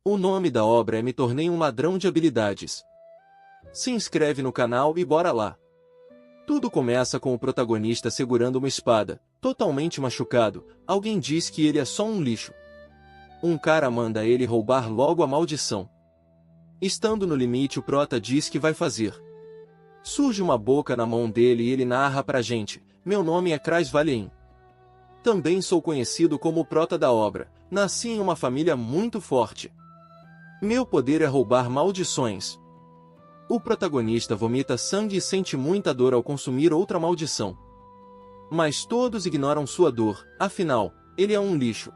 O nome da obra é Me Tornei um Ladrão de Habilidades. Se inscreve no canal e bora lá! Tudo começa com o protagonista segurando uma espada, totalmente machucado. Alguém diz que ele é só um lixo. Um cara manda ele roubar logo a maldição. Estando no limite, o prota diz que vai fazer. Surge uma boca na mão dele e ele narra pra gente: meu nome é Crais Valien. Também sou conhecido como o prota da obra. Nasci em uma família muito forte. Meu poder é roubar maldições. O protagonista vomita sangue e sente muita dor ao consumir outra maldição. Mas todos ignoram sua dor, afinal, ele é um lixo.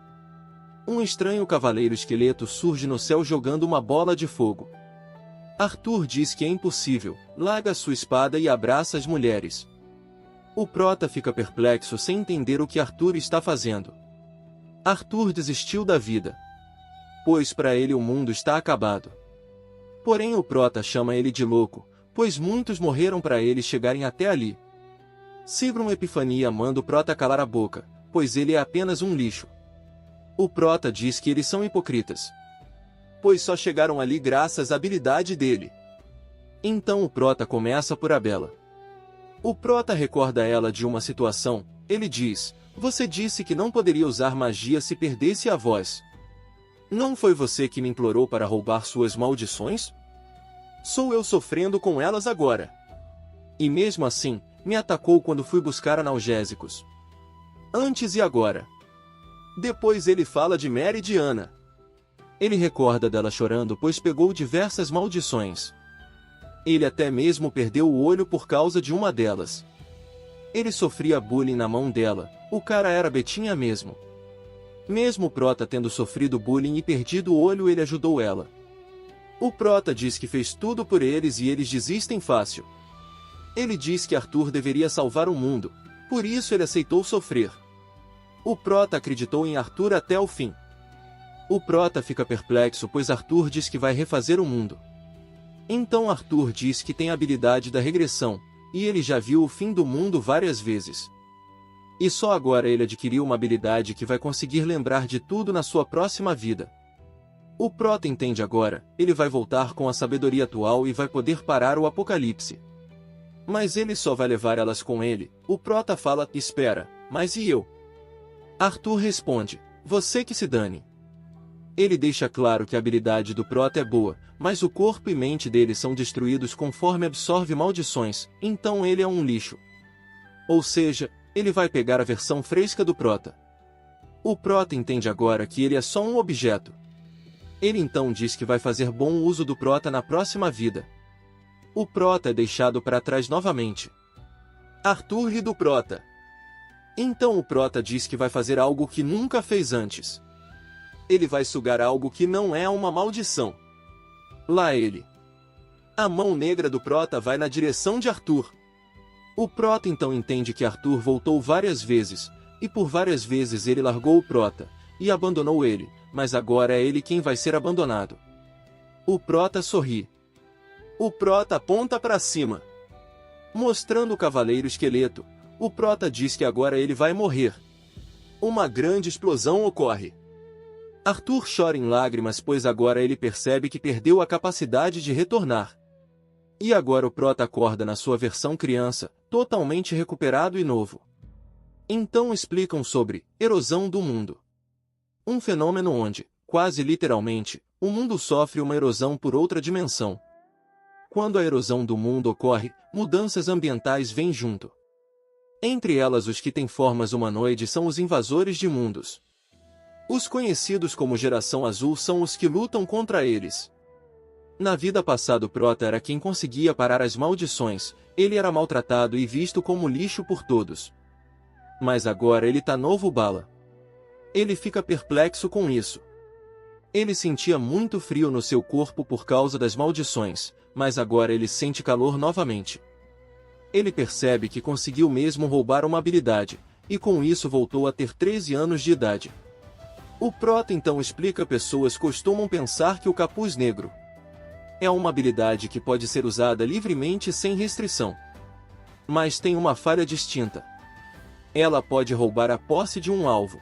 Um estranho cavaleiro esqueleto surge no céu jogando uma bola de fogo. Arthur diz que é impossível, larga sua espada e abraça as mulheres. O prota fica perplexo sem entender o que Arthur está fazendo. Arthur desistiu da vida, pois para ele o mundo está acabado. Porém o prota chama ele de louco, pois muitos morreram para eles chegarem até ali. Sigrum Epifania manda o prota calar a boca, pois ele é apenas um lixo. O prota diz que eles são hipocritas, pois só chegaram ali graças à habilidade dele. Então o prota começa por Abela. O prota recorda ela de uma situação. Ele diz: você disse que não poderia usar magia se perdesse a voz. Não foi você que me implorou para roubar suas maldições? Sou eu sofrendo com elas agora. E mesmo assim, me atacou quando fui buscar analgésicos. Antes e agora. Depois ele fala de Mary e de Ana. Ele recorda dela chorando pois pegou diversas maldições. Ele até mesmo perdeu o olho por causa de uma delas. Ele sofria bullying na mão dela, o cara era Betinha mesmo. Mesmo o prota tendo sofrido bullying e perdido o olho, ele ajudou ela. O prota diz que fez tudo por eles e eles desistem fácil. Ele diz que Arthur deveria salvar o mundo, por isso ele aceitou sofrer. O prota acreditou em Arthur até o fim. O prota fica perplexo pois Arthur diz que vai refazer o mundo. Então Arthur diz que tem a habilidade da regressão, e ele já viu o fim do mundo várias vezes. E só agora ele adquiriu uma habilidade que vai conseguir lembrar de tudo na sua próxima vida. O prota entende agora, ele vai voltar com a sabedoria atual e vai poder parar o apocalipse. Mas ele só vai levar elas com ele. O prota fala: espera, mas e eu? Arthur responde: você que se dane. Ele deixa claro que a habilidade do prota é boa, mas o corpo e mente dele são destruídos conforme absorve maldições, então ele é um lixo. Ou seja, ele vai pegar a versão fresca do prota. O prota entende agora que ele é só um objeto. Ele então diz que vai fazer bom uso do prota na próxima vida. O prota é deixado para trás novamente. Arthur ri do prota. Então o prota diz que vai fazer algo que nunca fez antes. Ele vai sugar algo que não é uma maldição. Lá ele. A mão negra do prota vai na direção de Arthur. O prota então entende que Arthur voltou várias vezes, e por várias vezes ele largou o prota, e abandonou ele, mas agora é ele quem vai ser abandonado. O prota sorri. O prota aponta para cima, mostrando o cavaleiro esqueleto. O prota diz que agora ele vai morrer. Uma grande explosão ocorre. Arthur chora em lágrimas pois agora ele percebe que perdeu a capacidade de retornar. E agora o prota acorda na sua versão criança, totalmente recuperado e novo. Então explicam sobre erosão do mundo. Um fenômeno onde, quase literalmente, o mundo sofre uma erosão por outra dimensão. Quando a erosão do mundo ocorre, mudanças ambientais vêm junto. Entre elas os que têm formas humanoides são os invasores de mundos. Os conhecidos como Geração Azul são os que lutam contra eles. Na vida passada o prota era quem conseguia parar as maldições, ele era maltratado e visto como lixo por todos. Mas agora ele tá novo bala. Ele fica perplexo com isso. Ele sentia muito frio no seu corpo por causa das maldições, mas agora ele sente calor novamente. Ele percebe que conseguiu mesmo roubar uma habilidade, e com isso voltou a ter 13 anos de idade. O prota então explica: pessoas costumam pensar que o capuz negro é uma habilidade que pode ser usada livremente sem restrição. Mas tem uma falha distinta. Ela pode roubar a posse de um alvo.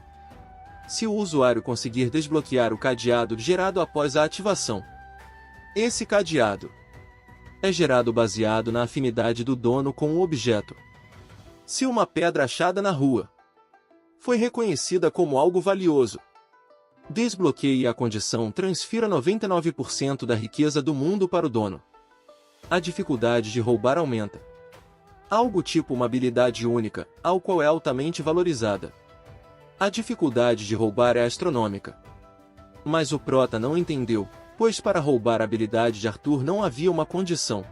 se o usuário conseguir desbloquear o cadeado gerado após a ativação. Esse cadeado é gerado baseado na afinidade do dono com o objeto. Se uma pedra achada na rua foi reconhecida como algo valioso, desbloqueie a condição, transfira 99% da riqueza do mundo para o dono. A dificuldade de roubar aumenta. Algo tipo uma habilidade única, ao qual é altamente valorizada. A dificuldade de roubar é astronômica. Mas o prota não entendeu, pois para roubar a habilidade de Arthur não havia uma condição.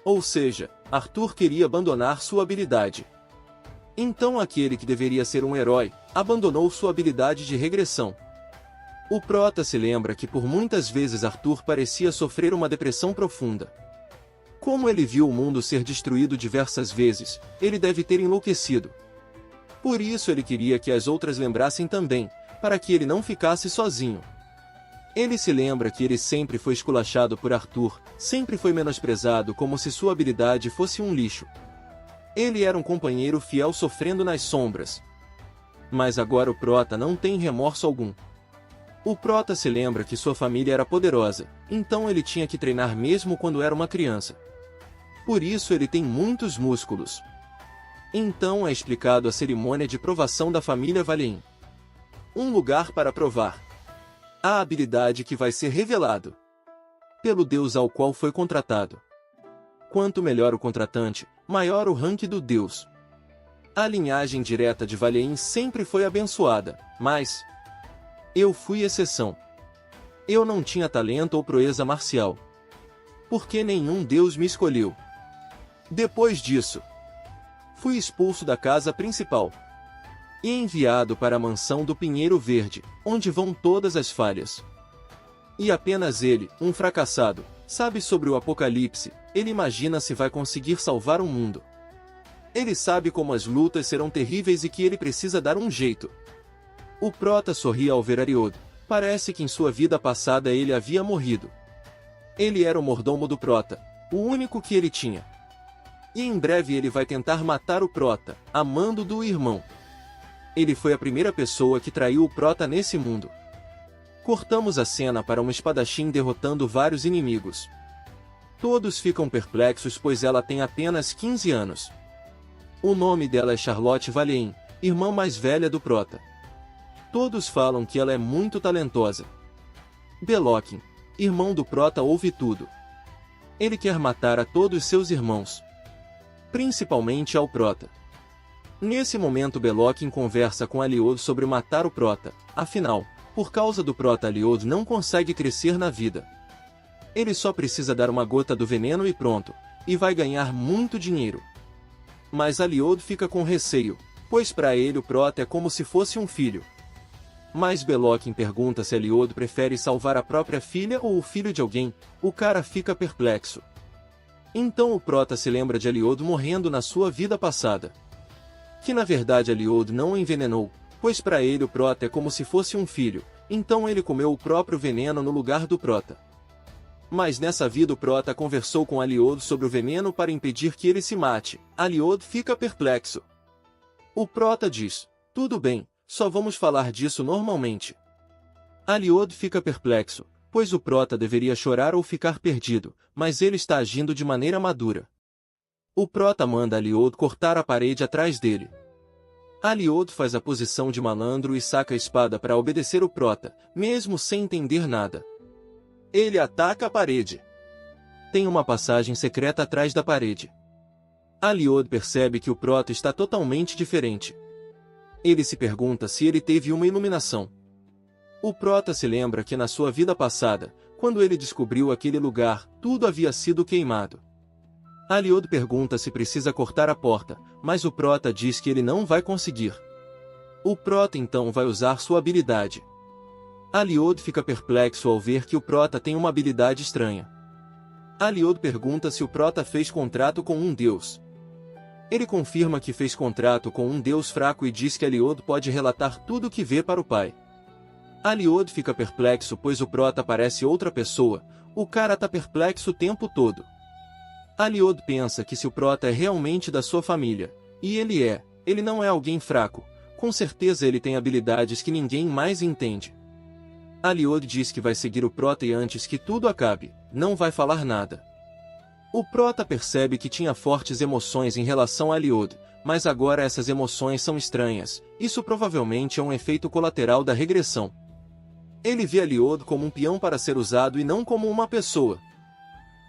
Ou seja, Arthur queria abandonar sua habilidade. Então aquele que deveria ser um herói, abandonou sua habilidade de regressão. O prota se lembra que por muitas vezes Arthur parecia sofrer uma depressão profunda. Como ele viu o mundo ser destruído diversas vezes, ele deve ter enlouquecido. Por isso ele queria que as outras lembrassem também, para que ele não ficasse sozinho. Ele se lembra que ele sempre foi esculachado por Arthur, sempre foi menosprezado como se sua habilidade fosse um lixo. Ele era um companheiro fiel sofrendo nas sombras. Mas agora o prota não tem remorso algum. O prota se lembra que sua família era poderosa, então ele tinha que treinar mesmo quando era uma criança. Por isso ele tem muitos músculos. Então é explicado a cerimônia de provação da família Valheim. Um lugar para provar a habilidade que vai ser revelado pelo deus ao qual foi contratado. Quanto melhor o contratante, maior o rank do deus. A linhagem direta de Valheim sempre foi abençoada, mas eu fui exceção. Eu não tinha talento ou proeza marcial, porque nenhum deus me escolheu. Depois disso, fui expulso da casa principal e enviado para a mansão do Pinheiro Verde, onde vão todas as falhas. E apenas ele, um fracassado, sabe sobre o apocalipse. Ele imagina se vai conseguir salvar o mundo. Ele sabe como as lutas serão terríveis e que ele precisa dar um jeito. O prota sorri ao ver Ariodo. Parece que em sua vida passada ele havia morrido. Ele era o mordomo do prota, o único que ele tinha. E em breve ele vai tentar matar o prota, amando do irmão. Ele foi a primeira pessoa que traiu o prota nesse mundo. Cortamos a cena para uma espadachim derrotando vários inimigos. Todos ficam perplexos pois ela tem apenas 15 anos. O nome dela é Charlotte Valheim, irmã mais velha do prota. Todos falam que ela é muito talentosa. Belokin, irmão do prota, ouve tudo. Ele quer matar a todos seus irmãos, principalmente ao prota. Nesse momento Belokin conversa com Aliodo sobre matar o prota, afinal, por causa do prota Aliodo não consegue crescer na vida. Ele só precisa dar uma gota do veneno e pronto, e vai ganhar muito dinheiro. Mas Aliodo fica com receio, pois para ele o prota é como se fosse um filho. Mas Belokin pergunta se Aliodo prefere salvar a própria filha ou o filho de alguém. O cara fica perplexo. Então o prota se lembra de Aliodo morrendo na sua vida passada. Que na verdade Aliodo não o envenenou, pois para ele o prota é como se fosse um filho, então ele comeu o próprio veneno no lugar do prota. Mas nessa vida o prota conversou com Aliodo sobre o veneno para impedir que ele se mate. Aliodo fica perplexo. O prota diz: tudo bem, só vamos falar disso normalmente. Aliodo fica perplexo, pois o prota deveria chorar ou ficar perdido, mas ele está agindo de maneira madura. O prota manda Aliodo cortar a parede atrás dele. Aliodo faz a posição de malandro e saca a espada para obedecer o prota, mesmo sem entender nada. Ele ataca a parede. Tem uma passagem secreta atrás da parede. Aliodo percebe que o prota está totalmente diferente. Ele se pergunta se ele teve uma iluminação. O prota se lembra que na sua vida passada, quando ele descobriu aquele lugar, tudo havia sido queimado. Aliodo pergunta se precisa cortar a porta, mas o prota diz que ele não vai conseguir. O prota então vai usar sua habilidade. Aliodo fica perplexo ao ver que o prota tem uma habilidade estranha. Aliodo pergunta se o prota fez contrato com um deus. Ele confirma que fez contrato com um deus fraco e diz que Aliodo pode relatar tudo o que vê para o pai. Aliodo fica perplexo pois o prota parece outra pessoa. O cara tá perplexo o tempo todo. Aliodo pensa que se o prota é realmente da sua família, e ele não é alguém fraco, Com certeza ele tem habilidades que ninguém mais entende. Aliod diz que vai seguir o Prota e antes que tudo acabe, não vai falar nada. O Prota percebe que tinha fortes emoções em relação a Aliod, mas agora essas emoções são estranhas, isso provavelmente é um efeito colateral da regressão. Ele vê Aliod como um peão para ser usado e não como uma pessoa.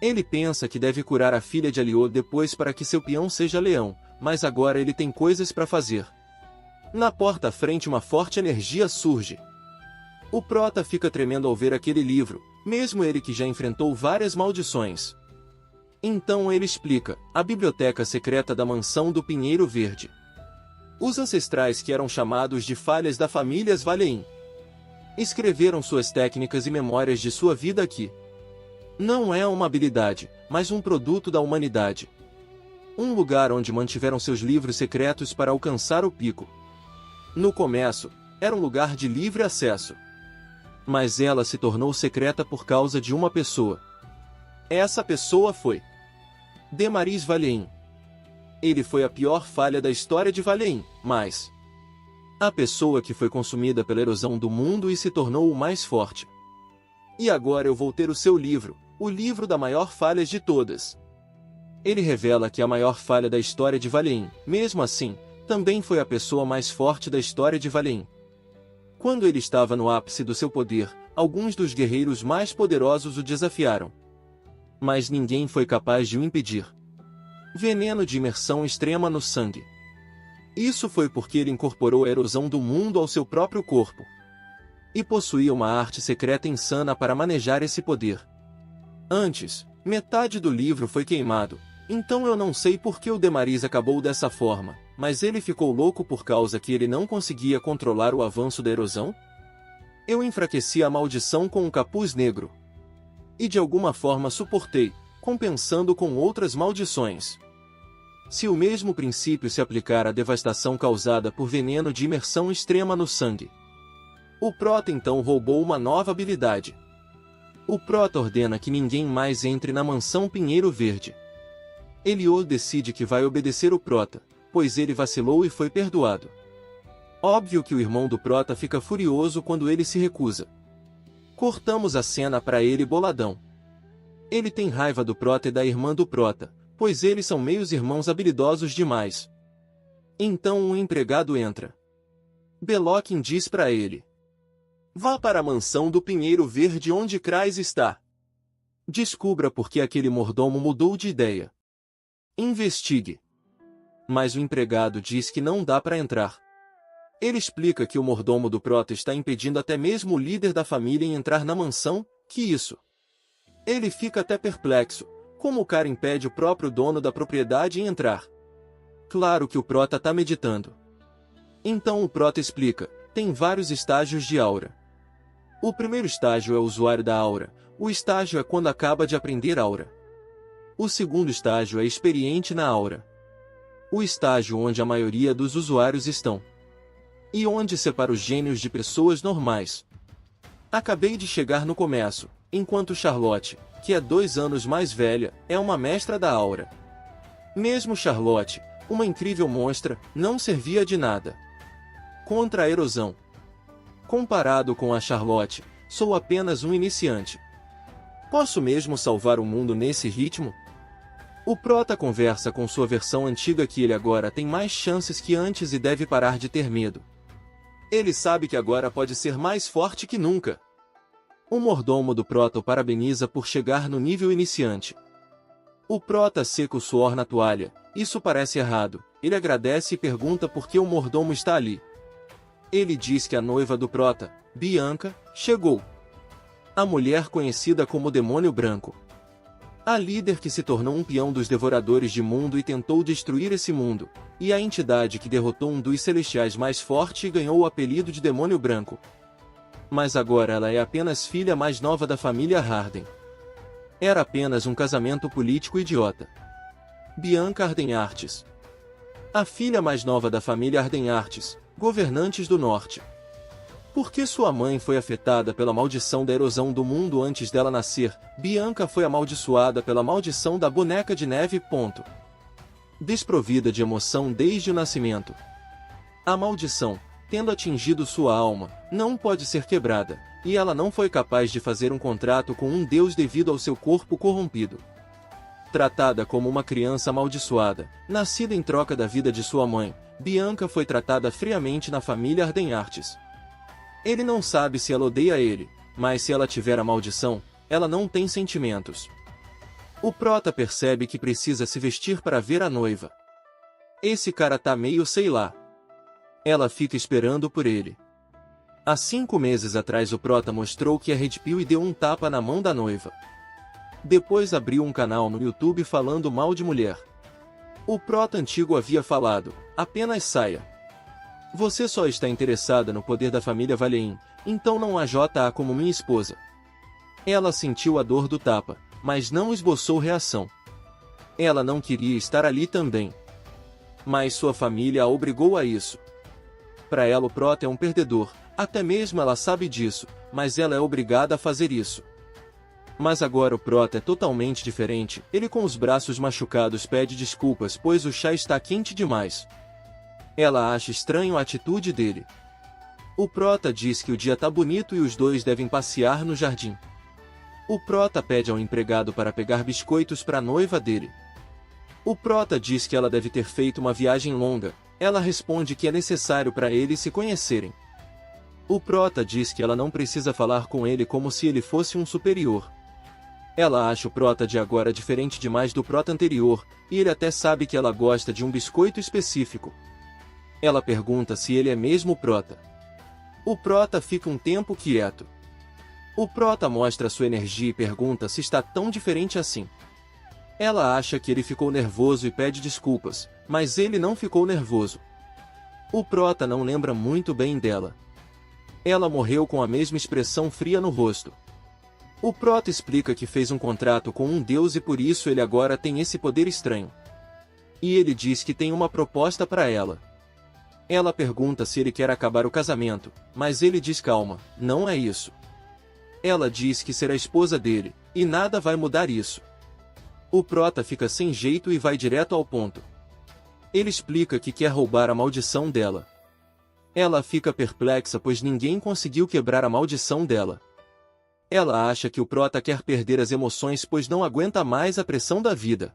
Ele pensa que deve curar a filha de Aliod depois para que seu peão seja leão, mas agora ele tem coisas para fazer. Na porta à frente uma forte energia surge. O Prota fica tremendo ao ver aquele livro, mesmo ele que já enfrentou várias maldições. Então ele explica, a biblioteca secreta da mansão do Pinheiro Verde. Os ancestrais que eram chamados de falhas da família Svalein escreveram suas técnicas e memórias de sua vida aqui. Não é uma habilidade, mas um produto da humanidade. Um lugar onde mantiveram seus livros secretos para alcançar o pico. No começo, era um lugar de livre acesso. Mas ela se tornou secreta por causa de uma pessoa. Essa pessoa foi Demaris Valheim. Ele foi a pior falha da história de Valheim, mas a pessoa que foi consumida pela erosão do mundo e se tornou o mais forte. E agora eu vou ter o seu livro, o livro da maior falha de todas. Ele revela que a maior falha da história de Valheim, mesmo assim, também foi a pessoa mais forte da história de Valheim. Quando ele estava no ápice do seu poder, alguns dos guerreiros mais poderosos o desafiaram. Mas ninguém foi capaz de o impedir. Veneno de imersão extrema no sangue. Isso foi porque ele incorporou a erosão do mundo ao seu próprio corpo. E possuía uma arte secreta insana para manejar esse poder. Antes, metade do livro foi queimado, então eu não sei por que o Demaris acabou dessa forma, mas ele ficou louco por causa que ele não conseguia controlar o avanço da erosão? Eu enfraqueci a maldição com um capuz negro. E de alguma forma suportei, compensando com outras maldições. Se o mesmo princípio se aplicar à devastação causada por veneno de imersão extrema no sangue. O Prota então roubou uma nova habilidade. O Prota ordena que ninguém mais entre na mansão Pinheiro Verde. Eliod decide que vai obedecer o Prota, pois ele vacilou e foi perdoado. Óbvio que o irmão do Prota fica furioso quando ele se recusa. Cortamos a cena para ele boladão. Ele tem raiva do Prota e da irmã do Prota, pois eles são meios irmãos habilidosos demais. Então um empregado entra. Belokin diz para ele: vá para a mansão do Pinheiro Verde onde Krais está. Descubra por que aquele mordomo mudou de ideia. Investigue. Mas o empregado diz que não dá para entrar. Ele explica que o mordomo do Prota está impedindo até mesmo o líder da família em entrar na mansão, que isso. Ele fica até perplexo, como o cara impede o próprio dono da propriedade em entrar. Claro que o Prota está meditando. Então o Prota explica, tem vários estágios de aura. O primeiro estágio é o usuário da aura, o estágio é quando acaba de aprender aura. O segundo estágio é experiente na aura. O estágio onde a maioria dos usuários estão. E onde separa os gênios de pessoas normais. Acabei de chegar no começo, enquanto Charlotte, que é 2 anos mais velha, é uma mestra da aura. Mesmo Charlotte, uma incrível monstra, não servia de nada contra a erosão. Comparado com a Charlotte, sou apenas um iniciante. Posso mesmo salvar o mundo nesse ritmo? O Prota conversa com sua versão antiga que ele agora tem mais chances que antes e deve parar de ter medo. Ele sabe que agora pode ser mais forte que nunca. O mordomo do Prota o parabeniza por chegar no nível iniciante. O Prota seca o suor na toalha, isso parece errado, ele agradece e pergunta por que o mordomo está ali. Ele diz que a noiva do Prota, Bianca, chegou. A mulher conhecida como Demônio Branco. A líder que se tornou um peão dos Devoradores de Mundo e tentou destruir esse mundo, e a entidade que derrotou um dos celestiais mais forte e ganhou o apelido de Demônio Branco. Mas agora ela é apenas filha mais nova da família Harden. Era apenas um casamento político idiota. Bianca Ardenartes. A filha mais nova da família Ardenartes, governantes do norte. Porque sua mãe foi afetada pela maldição da erosão do mundo antes dela nascer, Bianca foi amaldiçoada pela maldição da boneca de neve. Desprovida de emoção desde o nascimento. A maldição, tendo atingido sua alma, não pode ser quebrada, e ela não foi capaz de fazer um contrato com um deus devido ao seu corpo corrompido. Tratada como uma criança amaldiçoada, nascida em troca da vida de sua mãe, Bianca foi tratada friamente na família Ardenartes. Ele não sabe se ela odeia ele, mas se ela tiver a maldição, ela não tem sentimentos. O prota percebe que precisa se vestir para ver a noiva. Esse cara tá meio sei lá. Ela fica esperando por ele. Há 5 meses atrás o prota mostrou que é Red Pill e deu um tapa na mão da noiva. Depois abriu um canal no YouTube falando mal de mulher. O prota antigo havia falado, apenas saia. Você só está interessada no poder da família Valeim, então não AJA como minha esposa. Ela sentiu a dor do tapa, mas não esboçou reação. Ela não queria estar ali também. Mas sua família a obrigou a isso. Para ela o prota é um perdedor, até mesmo ela sabe disso, mas ela é obrigada a fazer isso. Mas agora o prota é totalmente diferente, ele com os braços machucados pede desculpas pois o chá está quente demais. Ela acha estranho a atitude dele. O prota diz que o dia tá bonito e os dois devem passear no jardim. O prota pede ao empregado para pegar biscoitos para a noiva dele. O prota diz que ela deve ter feito uma viagem longa, ela responde que é necessário para eles se conhecerem. O prota diz que ela não precisa falar com ele como se ele fosse um superior. Ela acha o prota de agora diferente demais do prota anterior, e ele até sabe que ela gosta de um biscoito específico. Ela pergunta se ele é mesmo o prota. O prota fica um tempo quieto. O prota mostra sua energia e pergunta se está tão diferente assim. Ela acha que ele ficou nervoso e pede desculpas, mas ele não ficou nervoso. O prota não lembra muito bem dela. Ela morreu com a mesma expressão fria no rosto. O prota explica que fez um contrato com um deus e por isso ele agora tem esse poder estranho. E ele diz que tem uma proposta para ela. Ela pergunta se ele quer acabar o casamento, mas ele diz calma, não é isso. Ela diz que será esposa dele, e nada vai mudar isso. O prota fica sem jeito e vai direto ao ponto. Ele explica que quer roubar a maldição dela. Ela fica perplexa pois ninguém conseguiu quebrar a maldição dela. Ela acha que o prota quer perder as emoções pois não aguenta mais a pressão da vida.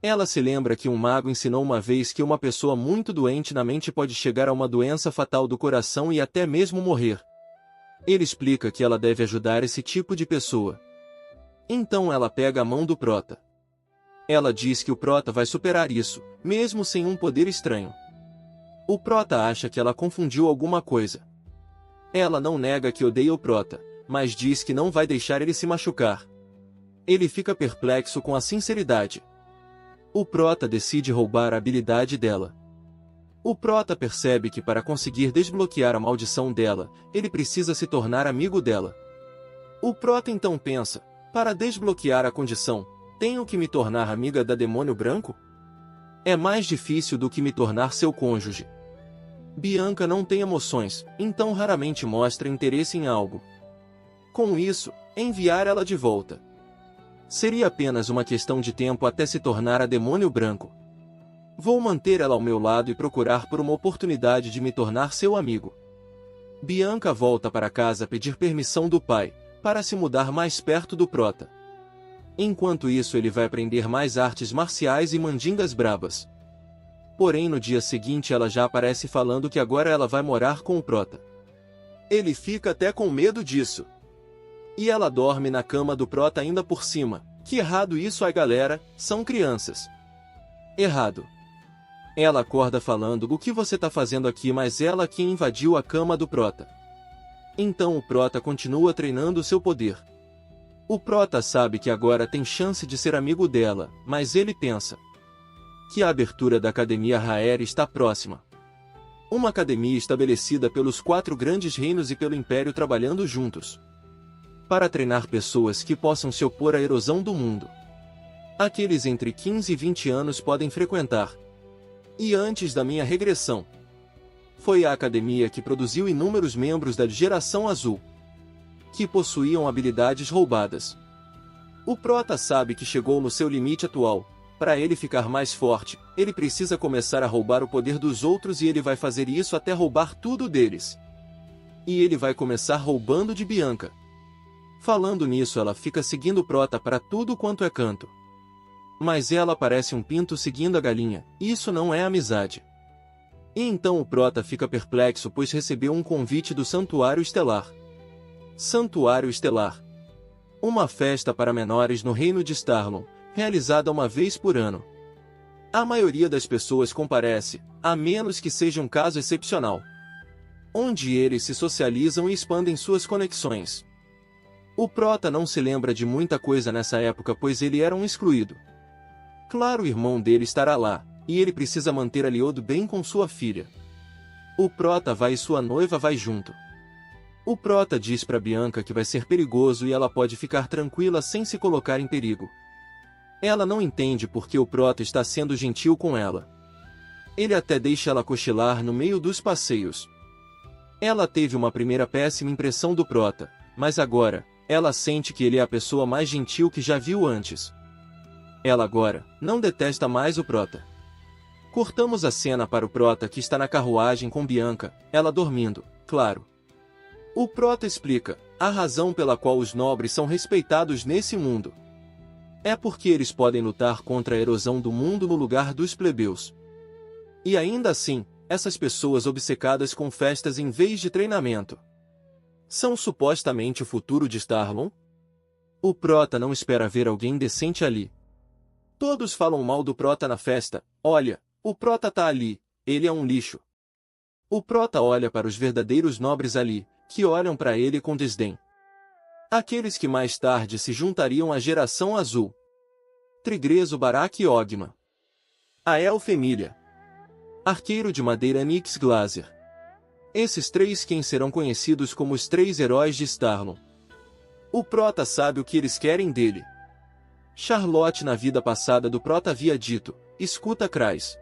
Ela se lembra que um mago ensinou uma vez que uma pessoa muito doente na mente pode chegar a uma doença fatal do coração e até mesmo morrer. Ele explica que ela deve ajudar esse tipo de pessoa. Então ela pega a mão do prota. Ela diz que o prota vai superar isso, mesmo sem um poder estranho. O prota acha que ela confundiu alguma coisa. Ela não nega que odeia o prota, mas diz que não vai deixar ele se machucar. Ele fica perplexo com a sinceridade. O prota decide roubar a habilidade dela. O prota percebe que para conseguir desbloquear a maldição dela, ele precisa se tornar amigo dela. O prota então pensa, para desbloquear a condição, tenho que me tornar amiga da Demônio Branco? É mais difícil do que me tornar seu cônjuge. Bianca não tem emoções, então raramente mostra interesse em algo. Com isso, enviar ela de volta. Seria apenas uma questão de tempo até se tornar a Demônio Branco. Vou manter ela ao meu lado e procurar por uma oportunidade de me tornar seu amigo. Bianca volta para casa pedir permissão do pai, para se mudar mais perto do prota. Enquanto isso ele vai aprender mais artes marciais e mandingas brabas. Porém no dia seguinte ela já aparece falando que agora ela vai morar com o prota. Ele fica até com medo disso. E ela dorme na cama do prota ainda por cima. Que errado isso ai galera, são crianças. Errado. Ela acorda falando o que você tá fazendo aqui mas ela que invadiu a cama do prota. Então o prota continua treinando seu poder. O prota sabe que agora tem chance de ser amigo dela, mas ele pensa que a abertura da Academia Raer está próxima. Uma academia estabelecida pelos 4 grandes reinos e pelo Império trabalhando juntos para treinar pessoas que possam se opor à erosão do mundo. Aqueles entre 15 e 20 anos podem frequentar. E antes da minha regressão, foi a academia que produziu inúmeros membros da Geração Azul, que possuíam habilidades roubadas. O prota sabe que chegou no seu limite atual, Para ele ficar mais forte, ele precisa começar a roubar o poder dos outros e ele vai fazer isso até roubar tudo deles. E ele vai começar roubando de Bianca. Falando nisso, ela fica seguindo Prota para tudo quanto é canto. Mas ela parece um pinto seguindo a galinha, isso não é amizade. E então o Prota fica perplexo pois recebeu um convite do Santuário Estelar. Santuário Estelar. Uma festa para menores no reino de Starlon, realizada uma vez por ano. A maioria das pessoas comparece, a menos que seja um caso excepcional, onde eles se socializam e expandem suas conexões. O Prota não se lembra de muita coisa nessa época pois ele era um excluído. Claro, o irmão dele estará lá, e ele precisa manter a Liodo bem com sua filha. O Prota vai e sua noiva vai junto. O Prota diz para Bianca que vai ser perigoso e ela pode ficar tranquila sem se colocar em perigo. Ela não entende porque o Prota está sendo gentil com ela. Ele até deixa ela cochilar no meio dos passeios. Ela teve uma primeira péssima impressão do Prota, mas agora, ela sente que ele é a pessoa mais gentil que já viu antes. Ela agora não detesta mais o Prota. Cortamos a cena para o Prota que está na carruagem com Bianca, ela dormindo, claro. O Prota explica a razão pela qual os nobres são respeitados nesse mundo. É porque eles podem lutar contra a erosão do mundo no lugar dos plebeus. E ainda assim, essas pessoas obcecadas com festas em vez de treinamento são supostamente o futuro de Starlon? O Prota não espera ver alguém decente ali. Todos falam mal do Prota na festa. Olha, o Prota tá ali, ele é um lixo. O Prota olha para os verdadeiros nobres ali, que olham para ele com desdém. Aqueles que mais tarde se juntariam à Geração Azul. Trigreso Barak e Ogma. Ael Família. Arqueiro de Madeira Nix Glaser. Esses três quem serão conhecidos como os três heróis de Starlon. O Prota sabe o que eles querem dele. Charlotte na vida passada do Prota havia dito, escuta Krais.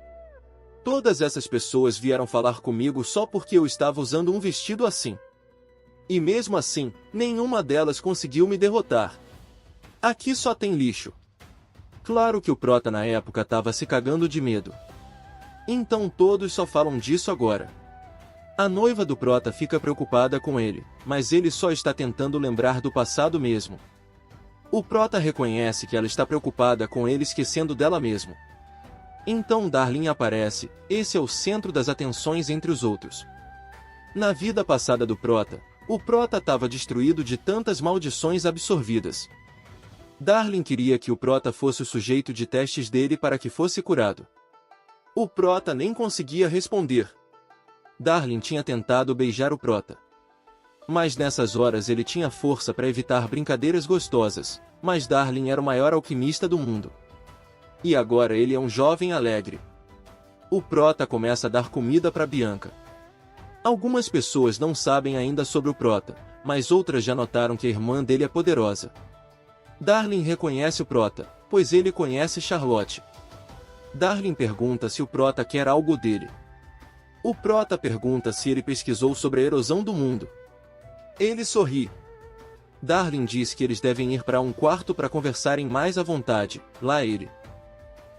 Todas essas pessoas vieram falar comigo só porque eu estava usando um vestido assim. E mesmo assim, nenhuma delas conseguiu me derrotar. Aqui só tem lixo. Claro que o Prota na época estava se cagando de medo. Então todos só falam disso agora. A noiva do Prota fica preocupada com ele, mas ele só está tentando lembrar do passado mesmo. O Prota reconhece que ela está preocupada com ele esquecendo dela mesmo. Então Darlin aparece, esse é o centro das atenções entre os outros. Na vida passada do Prota, o Prota estava destruído de tantas maldições absorvidas. Darlin queria que o Prota fosse o sujeito de testes dele para que fosse curado. O Prota nem conseguia responder. Darlin tinha tentado beijar o Prota. Mas nessas horas ele tinha força para evitar brincadeiras gostosas, mas Darlin era o maior alquimista do mundo. E agora ele é um jovem alegre. O Prota começa a dar comida para Bianca. Algumas pessoas não sabem ainda sobre o Prota, mas outras já notaram que a irmã dele é poderosa. Darlin reconhece o Prota, pois ele conhece Charlotte. Darlin pergunta se o Prota quer algo dele. O Prota pergunta se ele pesquisou sobre a erosão do mundo. Ele sorri. Darlin diz que eles devem ir para um quarto para conversarem mais à vontade, lá ele.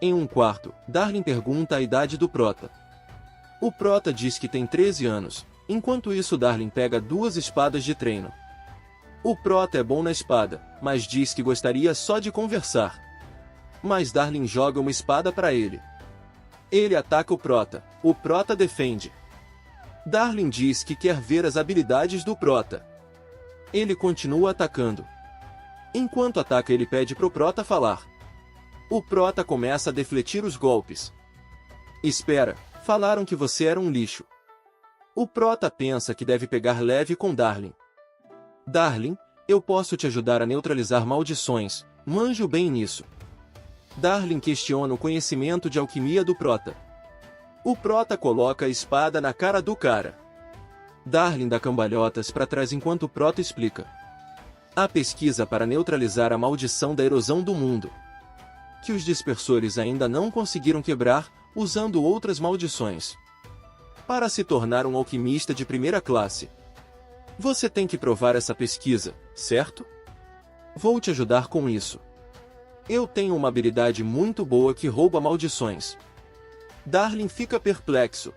Em um quarto, Darlin pergunta a idade do Prota. O Prota diz que tem 13 anos, enquanto isso Darlin pega 2 espadas de treino. O Prota é bom na espada, mas diz que gostaria só de conversar. Mas Darlin joga uma espada para ele. Ele ataca o Prota defende. Darlin diz que quer ver as habilidades do Prota. Ele continua atacando. Enquanto ataca ele pede pro Prota falar. O Prota começa a defletir os golpes. Espera, falaram que você era um lixo. O Prota pensa que deve pegar leve com Darlin. Darlin, eu posso te ajudar a neutralizar maldições, manjo bem nisso. Darlin questiona o conhecimento de alquimia do Prota. O Prota coloca a espada na cara do cara. Darlin dá cambalhotas para trás enquanto o Prota explica. A pesquisa para neutralizar a maldição da erosão do mundo, que os dispersores ainda não conseguiram quebrar, usando outras maldições. Para se tornar um alquimista de primeira classe, você tem que provar essa pesquisa, certo? Vou te ajudar com isso. Eu tenho uma habilidade muito boa que rouba maldições. Darling fica perplexo.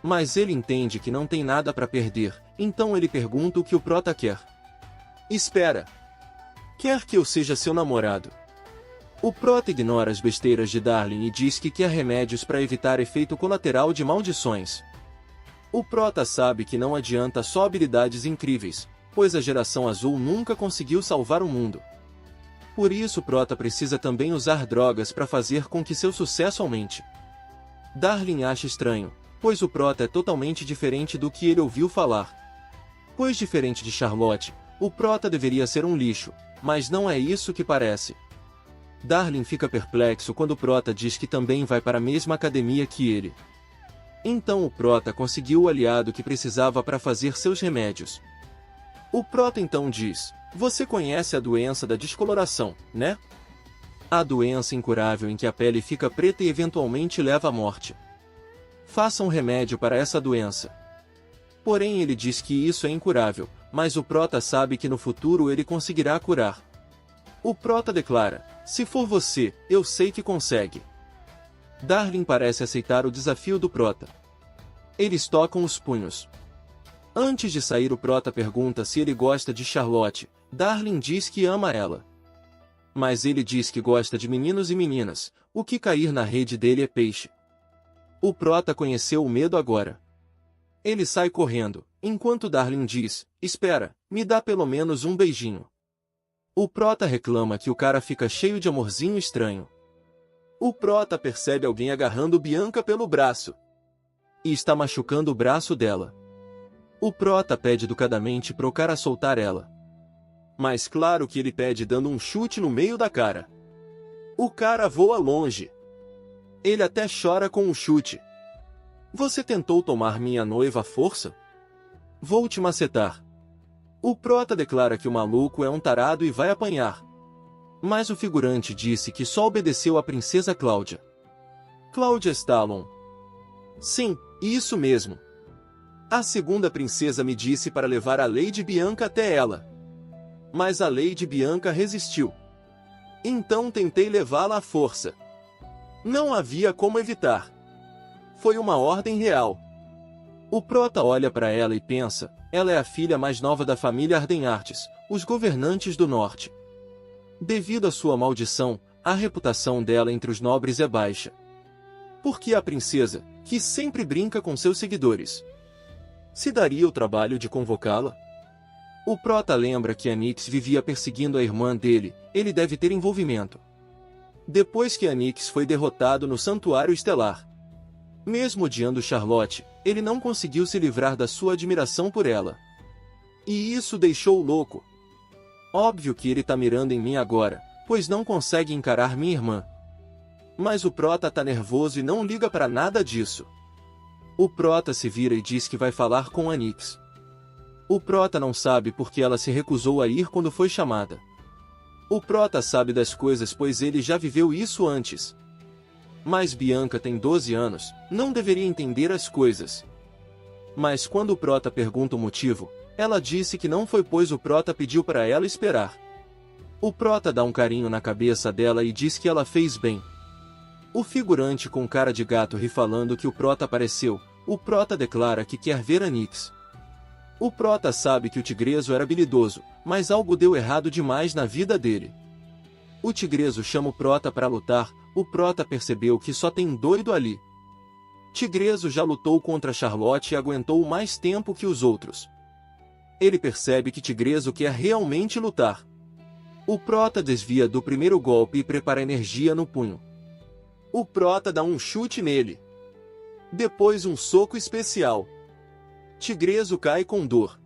Mas ele entende que não tem nada para perder, então ele pergunta o que o Prota quer. Espera. Quer que eu seja seu namorado? O Prota ignora as besteiras de Darling e diz que quer remédios para evitar efeito colateral de maldições. O Prota sabe que não adianta só habilidades incríveis, pois a geração azul nunca conseguiu salvar o mundo. Por isso o Prota precisa também usar drogas para fazer com que seu sucesso aumente. Darling acha estranho, pois o Prota é totalmente diferente do que ele ouviu falar. Pois diferente de Charlotte, o Prota deveria ser um lixo, mas não é isso que parece. Darling fica perplexo quando o Prota diz que também vai para a mesma academia que ele. Então o Prota conseguiu o aliado que precisava para fazer seus remédios. O Prota então diz: você conhece a doença da descoloração, né? A doença incurável em que a pele fica preta e eventualmente leva à morte. Faça um remédio para essa doença. Porém ele diz que isso é incurável, mas o Prota sabe que no futuro ele conseguirá curar. O Prota declara: se for você, eu sei que consegue. Darling parece aceitar o desafio do Prota. Eles tocam os punhos. Antes de sair o Prota pergunta se ele gosta de Charlotte. Darling diz que ama ela. Mas ele diz que gosta de meninos e meninas, o que cair na rede dele é peixe. O Prota conheceu o medo agora. Ele sai correndo, enquanto Darling diz: espera, me dá pelo menos um beijinho. O Prota reclama que o cara fica cheio de amorzinho estranho. O Prota percebe alguém agarrando Bianca pelo braço. E está machucando o braço dela. O Prota pede educadamente pro cara soltar ela. Mas claro que ele pede dando um chute no meio da cara. O cara voa longe. Ele até chora com o chute. Você tentou tomar minha noiva à força? Vou te macetar. O Prota declara que o maluco é um tarado e vai apanhar. Mas o figurante disse que só obedeceu à princesa Cláudia. Cláudia Stallone. Sim, isso mesmo. A segunda princesa me disse para levar a Lady Bianca até ela. Mas a Lady Bianca resistiu. Então tentei levá-la à força. Não havia como evitar. Foi uma ordem real. O Prota olha para ela e pensa: ela é a filha mais nova da família Ardenartes, os governantes do norte. Devido à sua maldição, a reputação dela entre os nobres é baixa. Porque a princesa, que sempre brinca com seus seguidores, se daria o trabalho de convocá-la? O Prota lembra que Anix vivia perseguindo a irmã dele, ele deve ter envolvimento. Depois que Anix foi derrotado no Santuário Estelar. Mesmo odiando Charlotte, ele não conseguiu se livrar da sua admiração por ela. E isso deixou-o louco. Óbvio que ele tá mirando em mim agora, pois não consegue encarar minha irmã. Mas o Prota tá nervoso e não liga pra nada disso. O Prota se vira e diz que vai falar com Anix. O Prota não sabe porque ela se recusou a ir quando foi chamada. O Prota sabe das coisas pois ele já viveu isso antes. Mas Bianca tem 12 anos, não deveria entender as coisas. Mas quando o Prota pergunta o motivo, ela disse que não foi pois o Prota pediu para ela esperar. O Prota dá um carinho na cabeça dela e diz que ela fez bem. O figurante com cara de gato ri falando que o Prota apareceu. O Prota declara que quer ver Anix. O Prota sabe que o Tigreso era habilidoso, mas algo deu errado demais na vida dele. O Tigreso chama o Prota para lutar. O Prota percebeu que só tem doido ali. Tigreso já lutou contra Charlotte e aguentou mais tempo que os outros. Ele percebe que Tigreso quer realmente lutar. O Prota desvia do primeiro golpe e prepara energia no punho. O Prota dá um chute nele. Depois um soco especial. Tigreso cai com dor.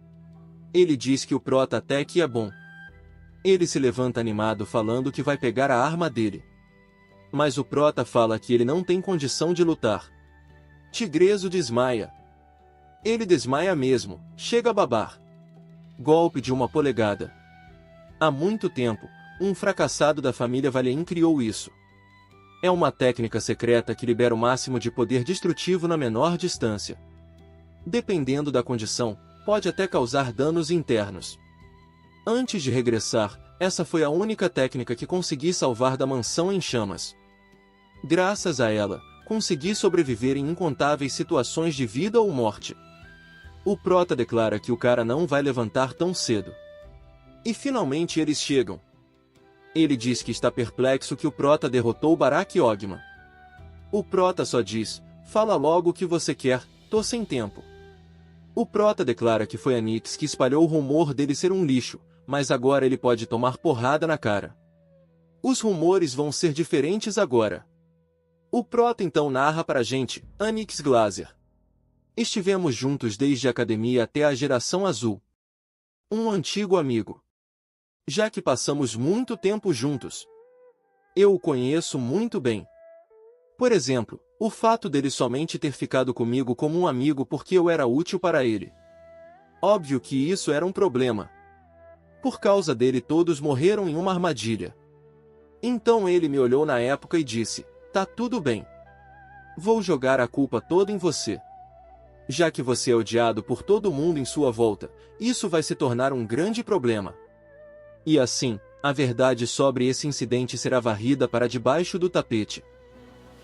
Ele diz que o Prota até que é bom. Ele se levanta animado falando que vai pegar a arma dele. Mas o Prota fala que ele não tem condição de lutar. Tigreso desmaia. Ele desmaia mesmo, chega a babar. Golpe de 1 polegada. Há muito tempo, um fracassado da família Valheim criou isso. É uma técnica secreta que libera o máximo de poder destrutivo na menor distância. Dependendo da condição, pode até causar danos internos. Antes de regressar, Essa foi a única técnica que consegui salvar da mansão em chamas. Graças a ela, consegui sobreviver em incontáveis situações de vida ou morte. O prota declara que o cara não vai levantar tão cedo. E finalmente eles chegam. Ele diz que está perplexo que o prota derrotou Barack Ogma. O prota só diz, fala logo o que você quer, tô sem tempo. O prota declara que foi a Nyx que espalhou o rumor dele ser um lixo, mas agora ele pode tomar porrada na cara. Os rumores vão ser diferentes agora. O prota então narra pra gente, Nyx Glaser. Estivemos juntos desde a academia até a geração azul. Um antigo amigo. Já que passamos muito tempo juntos. Eu o conheço muito bem. Por exemplo, o fato dele somente ter ficado comigo como um amigo porque eu era útil para ele. Óbvio que isso era um problema. Por causa dele todos morreram em uma armadilha. Então ele me olhou na época e disse, tá tudo bem. Vou jogar a culpa toda em você. Já que você é odiado por todo mundo em sua volta, isso vai se tornar um grande problema. E assim, a verdade sobre esse incidente será varrida para debaixo do tapete.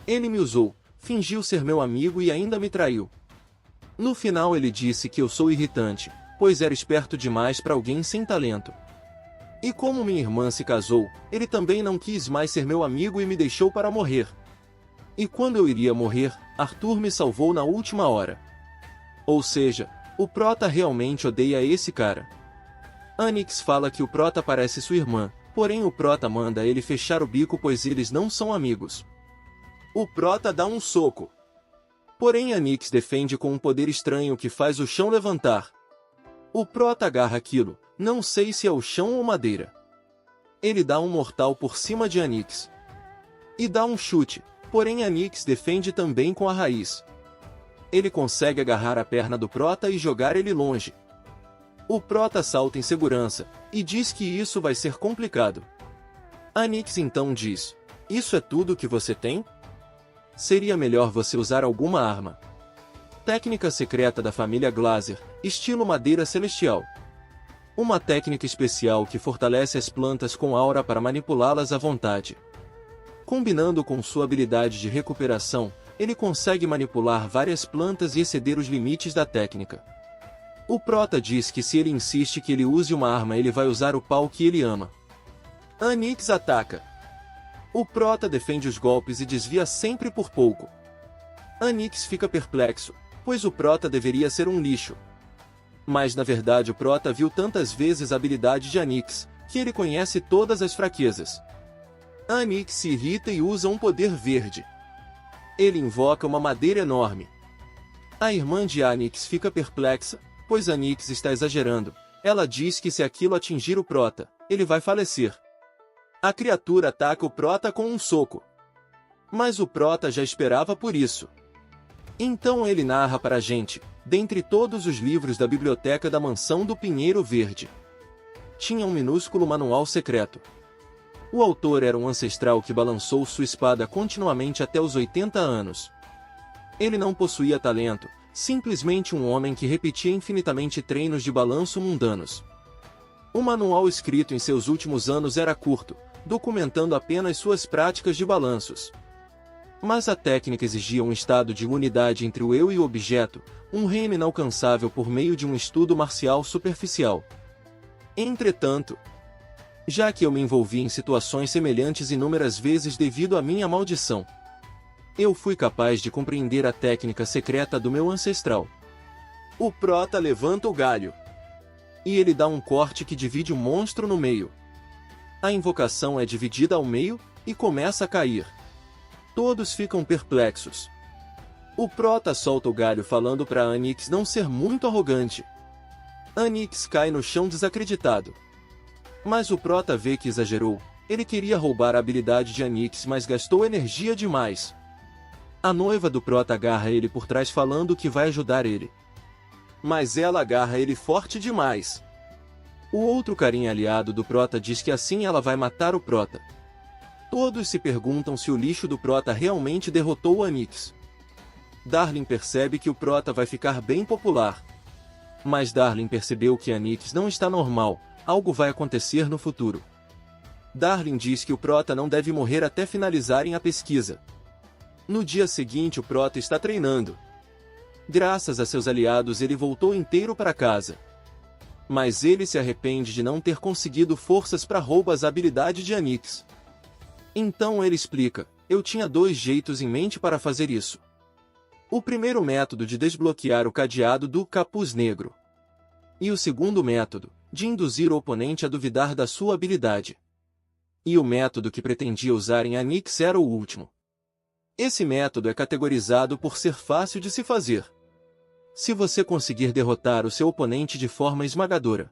Ele me usou, fingiu ser meu amigo e ainda me traiu. No final ele disse que eu sou irritante, pois era esperto demais para alguém sem talento. E como minha irmã se casou, ele também não quis mais ser meu amigo e me deixou para morrer. E quando eu iria morrer, Arthur me salvou na última hora. Ou seja, o prota realmente odeia esse cara. Nyx fala que o prota parece sua irmã, porém o prota manda ele fechar o bico pois eles não são amigos. O prota dá um soco. Porém Nyx defende com um poder estranho que faz o chão levantar. O prota agarra aquilo, não sei se é o chão ou madeira. Ele dá um mortal por cima de Nyx. E dá um chute, porém Nyx defende também com a raiz. Ele consegue agarrar a perna do prota e jogar ele longe. O prota salta em segurança, e diz que isso vai ser complicado. Nyx então diz, isso é tudo que você tem? Seria melhor você usar alguma arma. Técnica secreta da família Glaser, estilo madeira celestial. Uma técnica especial que fortalece as plantas com aura para manipulá-las à vontade. Combinando com sua habilidade de recuperação, ele consegue manipular várias plantas e exceder os limites da técnica. O prota diz que se ele insiste que ele use uma arma ele vai usar o pau que ele ama. Nyx ataca. O prota defende os golpes e desvia sempre por pouco. Nyx fica perplexo, pois o prota deveria ser um lixo. Mas na verdade o prota viu tantas vezes a habilidade de Nyx, que ele conhece todas as fraquezas. Nyx se irrita e usa um poder verde. Ele invoca uma madeira enorme. A irmã de Nyx fica perplexa, pois Nyx está exagerando. Ela diz que se aquilo atingir o prota, ele vai falecer. A criatura ataca o prota com um soco. Mas o prota já esperava por isso. Então ele narra para a gente, dentre todos os livros da biblioteca da mansão do Pinheiro Verde. Tinha um minúsculo manual secreto. O autor era um ancestral que balançou sua espada continuamente até os 80 anos. Ele não possuía talento, simplesmente um homem que repetia infinitamente treinos de balanço mundanos. O manual escrito em seus últimos anos era curto, documentando apenas suas práticas de balanços. Mas a técnica exigia um estado de unidade entre o eu e o objeto, um reino inalcançável por meio de um estudo marcial superficial. Entretanto, já que eu me envolvi em situações semelhantes inúmeras vezes devido à minha maldição, eu fui capaz de compreender a técnica secreta do meu ancestral. O prota levanta o galho. E ele dá um corte que divide o monstro no meio. A invocação é dividida ao meio, e começa a cair. Todos ficam perplexos. O prota solta o galho falando para Nyx não ser muito arrogante. Nyx cai no chão desacreditado. Mas o prota vê que exagerou. Ele queria roubar a habilidade de Nyx mas gastou energia demais. A noiva do prota agarra ele por trás falando que vai ajudar ele. Mas ela agarra ele forte demais. O outro carinha aliado do prota diz que assim ela vai matar o prota. Todos se perguntam se o lixo do prota realmente derrotou o Nyx. Darlin percebe que o prota vai ficar bem popular. Mas Darlin percebeu que Nyx não está normal, algo vai acontecer no futuro. Darling diz que o Prota não deve morrer até finalizarem a pesquisa. No dia seguinte o Prota está treinando. Graças a seus aliados ele voltou inteiro para casa. Mas ele se arrepende de não ter conseguido forças para roubar as habilidades de Anix. Então ele explica, eu tinha 2 jeitos em mente para fazer isso. O primeiro método de desbloquear o cadeado do Capuz Negro. E o segundo método, de induzir o oponente a duvidar da sua habilidade. E o método que pretendia usar em Anix era o último. Esse método é categorizado por ser fácil de se fazer. Se você conseguir derrotar o seu oponente de forma esmagadora.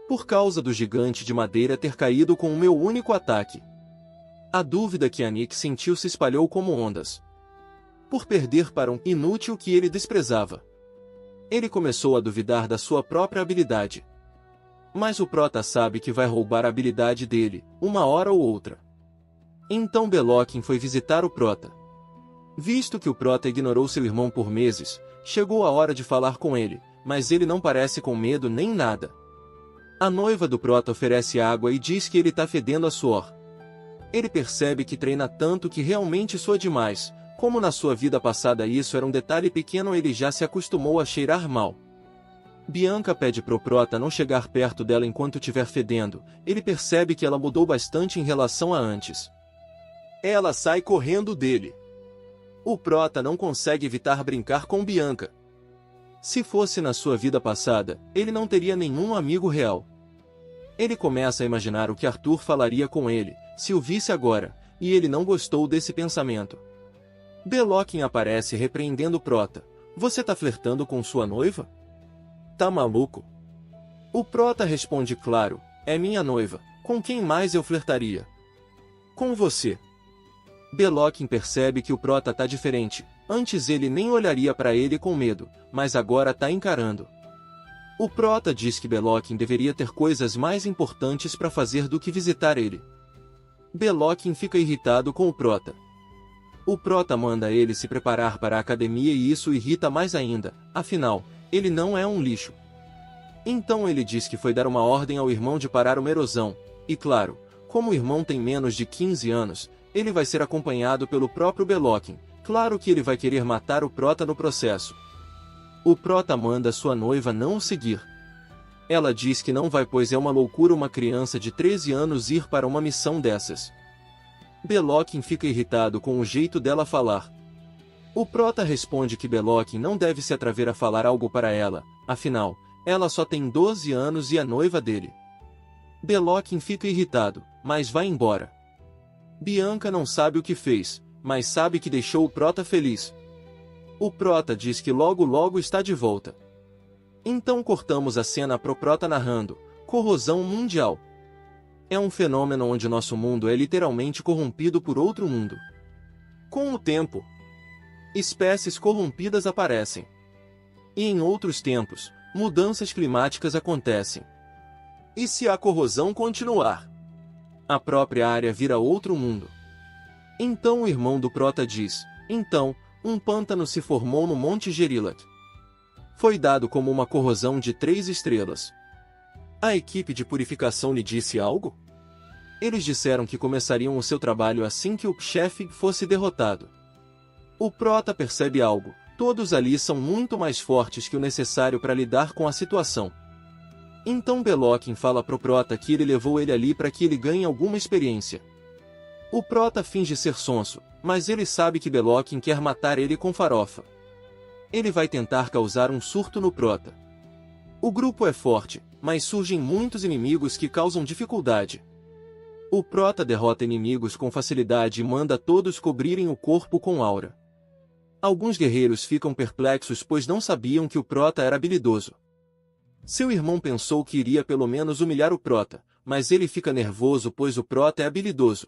Por causa do gigante de madeira ter caído com o meu único ataque. A dúvida que Anix sentiu se espalhou como ondas. Por perder para um inútil que ele desprezava. Ele começou a duvidar da sua própria habilidade. Mas o Prota sabe que vai roubar a habilidade dele, uma hora ou outra. Então Belokin foi visitar o Prota. Visto que o Prota ignorou seu irmão por meses, chegou a hora de falar com ele, mas ele não parece com medo nem nada. A noiva do Prota oferece água e diz que ele tá fedendo a suor. Ele percebe que treina tanto que realmente soa demais, como na sua vida passada isso era um detalhe pequeno, ele já se acostumou a cheirar mal. Bianca pede pro Prota não chegar perto dela enquanto estiver fedendo, ele percebe que ela mudou bastante em relação a antes. Ela sai correndo dele. O Prota não consegue evitar brincar com Bianca. Se fosse na sua vida passada, ele não teria nenhum amigo real. Ele começa a imaginar o que Arthur falaria com ele, se o visse agora, e ele não gostou desse pensamento. Belokin aparece repreendendo Prota. Você tá flertando com sua noiva? Tá maluco? O Prota responde claro, é minha noiva, com quem mais eu flertaria? Com você. Belokin percebe que o Prota tá diferente, antes ele nem olharia para ele com medo, mas agora tá encarando. O Prota diz que Belokin deveria ter coisas mais importantes para fazer do que visitar ele. Belokin fica irritado com o Prota. O Prota manda ele se preparar para a academia e isso irrita mais ainda, afinal, ele não é um lixo. Então ele diz que foi dar uma ordem ao irmão de parar uma erosão, e claro, como o irmão tem menos de 15 anos, ele vai ser acompanhado pelo próprio Belokin, claro que ele vai querer matar o Prota no processo. O Prota manda sua noiva não o seguir. Ela diz que não vai pois é uma loucura uma criança de 13 anos ir para uma missão dessas. Belokin fica irritado com o jeito dela falar. O Prota responde que Belokin não deve se atrever a falar algo para ela, afinal, ela só tem 12 anos e é noiva dele. Belokin fica irritado, mas vai embora. Bianca não sabe o que fez, mas sabe que deixou o Prota feliz. O Prota diz que logo logo está de volta. Então cortamos a cena pro Prota narrando, corrosão mundial. É um fenômeno onde nosso mundo é literalmente corrompido por outro mundo. Com o tempo, espécies corrompidas aparecem. E em outros tempos, mudanças climáticas acontecem. E se a corrosão continuar, a própria área vira outro mundo. Então o irmão do Prota diz, então, um pântano se formou no Monte Gerilat. Foi dado como uma corrosão de 3 estrelas. A equipe de purificação lhe disse algo? Eles disseram que começariam o seu trabalho assim que o chefe fosse derrotado. O Prota percebe algo, todos ali são muito mais fortes que o necessário para lidar com a situação. Então Belokin fala pro Prota que ele levou ele ali para que ele ganhe alguma experiência. O Prota finge ser sonso, mas ele sabe que Belokin quer matar ele com farofa. Ele vai tentar causar um surto no Prota. O grupo é forte, mas surgem muitos inimigos que causam dificuldade. O Prota derrota inimigos com facilidade e manda todos cobrirem o corpo com aura. Alguns guerreiros ficam perplexos pois não sabiam que o Prota era habilidoso. Seu irmão pensou que iria pelo menos humilhar o Prota, mas ele fica nervoso pois o Prota é habilidoso.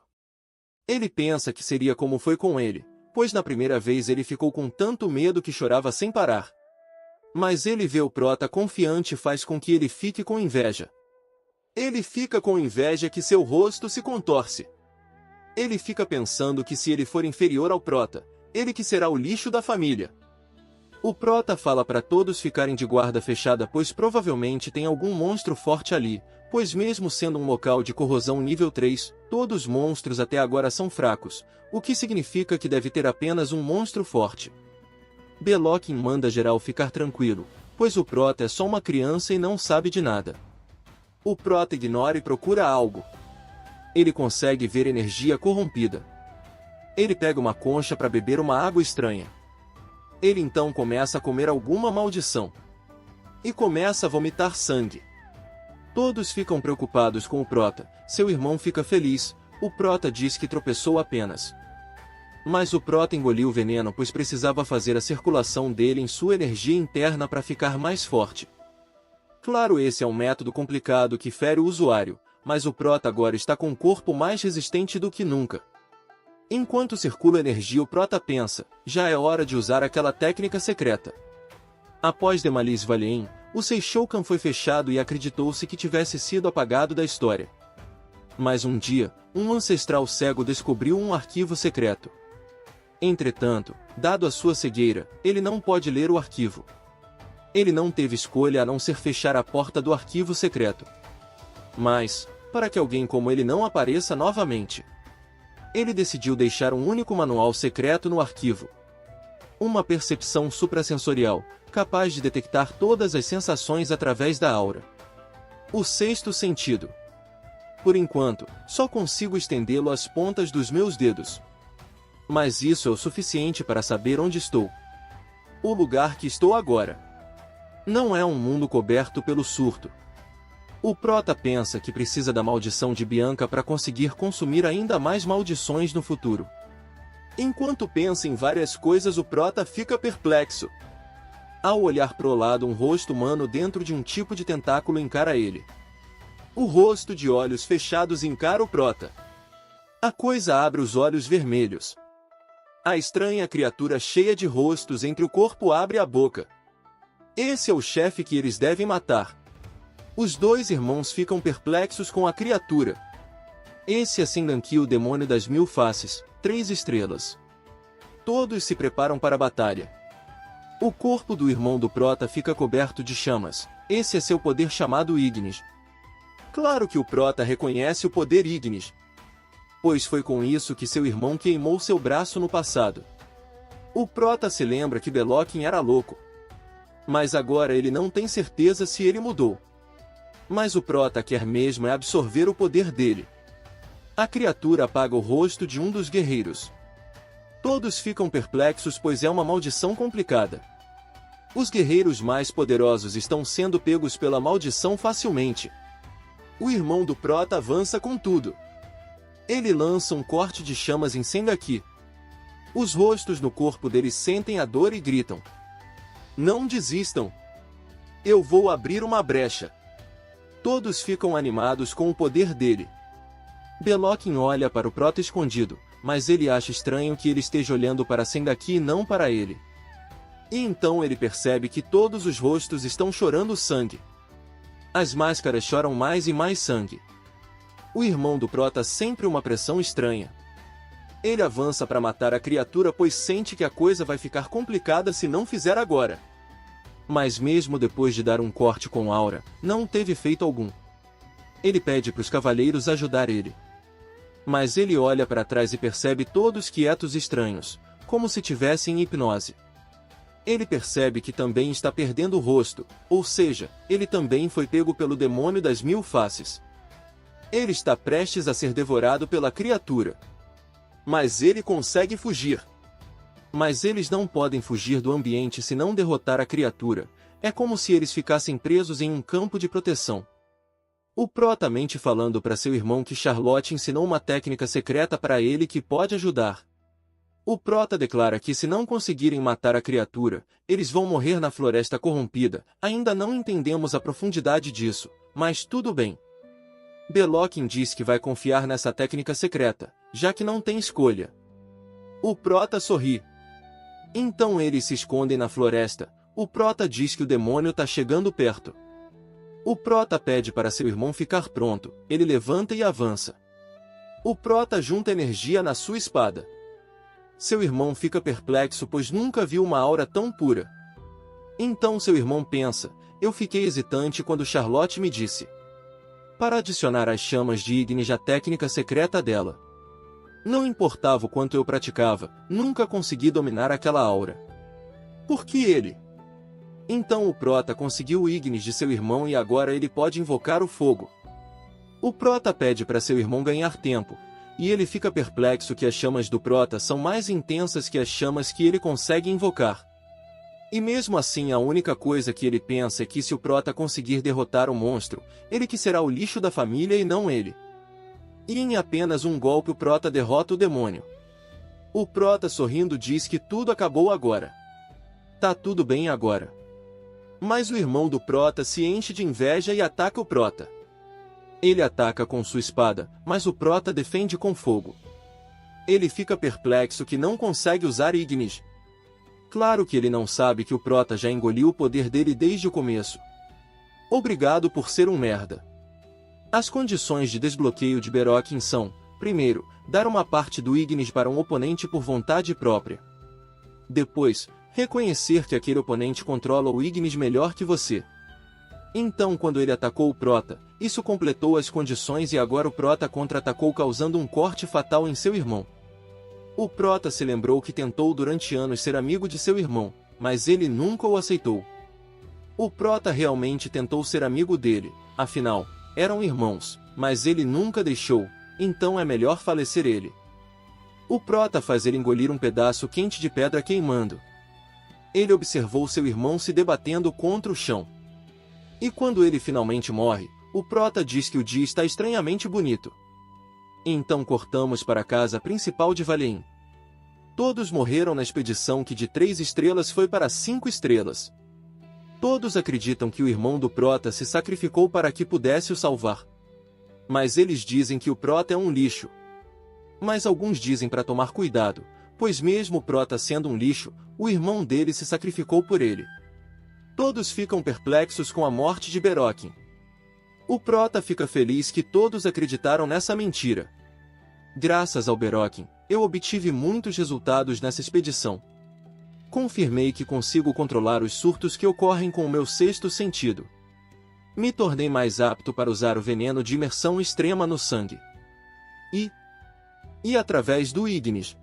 Ele pensa que seria como foi com ele, pois na primeira vez ele ficou com tanto medo que chorava sem parar. Mas ele vê o Prota confiante e faz com que ele fique com inveja. Ele fica com inveja que seu rosto se contorce. Ele fica pensando que se ele for inferior ao Prota, ele que será o lixo da família. O Prota fala para todos ficarem de guarda fechada pois provavelmente tem algum monstro forte ali, Pois mesmo sendo um local de corrosão nível 3, todos os monstros até agora são fracos, o que significa que deve ter apenas um monstro forte. Belloquen manda geral ficar tranquilo, pois o Prota é só uma criança e não sabe de nada. O Prota ignora e procura algo. Ele consegue ver energia corrompida. Ele pega uma concha para beber uma água estranha. Ele então começa a comer alguma maldição. E começa a vomitar sangue. Todos ficam preocupados com o Prota, seu irmão fica feliz, o Prota diz que tropeçou apenas. Mas o Prota engoliu o veneno pois precisava fazer a circulação dele em sua energia interna para ficar mais forte. Claro, esse é um método complicado que fere o usuário, mas o Prota agora está com um corpo mais resistente do que nunca. Enquanto circula energia, o Prota pensa, já é hora de usar aquela técnica secreta. Após Demalis Valien, o Seishoukan foi fechado e acreditou-se que tivesse sido apagado da história. Mas um dia, um ancestral cego descobriu um arquivo secreto. Entretanto, dado a sua cegueira, ele não pode ler o arquivo. Ele não teve escolha a não ser fechar a porta do arquivo secreto. Mas, para que alguém como ele não apareça novamente, ele decidiu deixar um único manual secreto no arquivo. Uma percepção suprassensorial, capaz de detectar todas as sensações através da aura. O sexto sentido. Por enquanto, só consigo estendê-lo às pontas dos meus dedos. Mas isso é o suficiente para saber onde estou. O lugar que estou agora. Não é um mundo coberto pelo surto. O Prota pensa que precisa da maldição de Bianca para conseguir consumir ainda mais maldições no futuro. Enquanto pensa em várias coisas, o Prota fica perplexo. Ao olhar pro lado, um rosto humano dentro de um tipo de tentáculo encara ele. O rosto de olhos fechados encara o Prota. A coisa abre os olhos vermelhos. A estranha criatura cheia de rostos entre o corpo abre a boca. Esse é o chefe que eles devem matar. Os dois irmãos ficam perplexos com a criatura. Esse é Sendanki, o demônio das 1000 faces, 3 estrelas. Todos se preparam para a batalha. O corpo do irmão do Prota fica coberto de chamas. Esse é seu poder chamado Ignis. Claro que o Prota reconhece o poder Ignis, pois foi com isso que seu irmão queimou seu braço no passado. O Prota se lembra que Belloquen era louco, mas agora ele não tem certeza se ele mudou. Mas o Prota quer mesmo é absorver o poder dele. A criatura apaga o rosto de um dos guerreiros. Todos ficam perplexos pois é uma maldição complicada. Os guerreiros mais poderosos estão sendo pegos pela maldição facilmente. O irmão do Prota avança com tudo. Ele lança um corte de chamas em Sendanki. Os rostos no corpo deles sentem a dor e gritam. Não desistam. Eu vou abrir uma brecha. Todos ficam animados com o poder dele. Belloquen olha para o Prota escondido, mas ele acha estranho que ele esteja olhando para Sendanki e não para ele. E então ele percebe que todos os rostos estão chorando sangue. As máscaras choram mais e mais sangue. O irmão do Prota sente uma pressão estranha. Ele avança para matar a criatura pois sente que a coisa vai ficar complicada se não fizer agora. Mas mesmo depois de dar um corte com aura, não teve efeito algum. Ele pede para os cavaleiros ajudar ele. Mas ele olha para trás e percebe todos quietos e estranhos, como se tivessem em hipnose. Ele percebe que também está perdendo o rosto, ou seja, ele também foi pego pelo demônio das 1000 faces. Ele está prestes a ser devorado pela criatura. Mas ele consegue fugir. Mas eles não podem fugir do ambiente se não derrotar a criatura. É como se eles ficassem presos em um campo de proteção. O Prota mente falando para seu irmão que Charlotte ensinou uma técnica secreta para ele que pode ajudar. O Prota declara que se não conseguirem matar a criatura, eles vão morrer na floresta corrompida. Ainda não entendemos a profundidade disso, mas tudo bem. Belloquen diz que vai confiar nessa técnica secreta, já que não tem escolha. O Prota sorri. Então eles se escondem na floresta. O Prota diz que o demônio está chegando perto. O Prota pede para seu irmão ficar pronto. Ele levanta e avança. O Prota junta energia na sua espada. Seu irmão fica perplexo pois nunca viu uma aura tão pura. Então seu irmão pensa, eu fiquei hesitante quando Charlotte me disse. para adicionar às chamas de Ignis a técnica secreta dela. Não importava o quanto eu praticava, nunca consegui dominar aquela aura. Por que ele? Então o Prota conseguiu o Ignis de seu irmão e agora ele pode invocar o fogo. O Prota pede para seu irmão ganhar tempo, e ele fica perplexo que as chamas do Prota são mais intensas que as chamas que ele consegue invocar. E mesmo assim a única coisa que ele pensa é que se o Prota conseguir derrotar o monstro, ele que será o lixo da família e não ele. E em apenas um golpe o Prota derrota o demônio. O Prota sorrindo diz que tudo acabou agora. Tá tudo bem agora. Mas o irmão do Prota se enche de inveja e ataca o Prota. Ele ataca com sua espada, mas o Prota defende com fogo. Ele fica perplexo que não consegue usar Ignis. Claro que ele não sabe que o Prota já engoliu o poder dele desde o começo. Obrigado por ser um merda. As condições de desbloqueio de Berokin são: primeiro, dar uma parte do Ignis para um oponente por vontade própria. Depois, reconhecer que aquele oponente controla o Ignis melhor que você. Então quando ele atacou o Prota, isso completou as condições e agora o Prota contra-atacou causando um corte fatal em seu irmão. O Prota se lembrou que tentou durante anos ser amigo de seu irmão, mas ele nunca o aceitou. O Prota realmente tentou ser amigo dele, afinal, eram irmãos, mas ele nunca deixou, então é melhor falecer ele. O Prota faz ele engolir um pedaço quente de pedra queimando. Ele observou seu irmão se debatendo contra o chão. E quando ele finalmente morre, o Prota diz que o dia está estranhamente bonito. Então cortamos para a casa principal de Valheim. Todos morreram na expedição que de 3 estrelas foi para 5 estrelas. Todos acreditam que o irmão do Prota se sacrificou para que pudesse o salvar. Mas eles dizem que o Prota é um lixo. Mas alguns dizem para tomar cuidado, pois mesmo o Prota sendo um lixo, o irmão dele se sacrificou por ele. Todos ficam perplexos com a morte de Berokin. O Prota fica feliz que todos acreditaram nessa mentira. Graças ao Berokin, eu obtive muitos resultados nessa expedição. Confirmei que consigo controlar os surtos que ocorrem com o meu sexto sentido. Me tornei mais apto para usar o veneno de imersão extrema no sangue. E através do Ignis,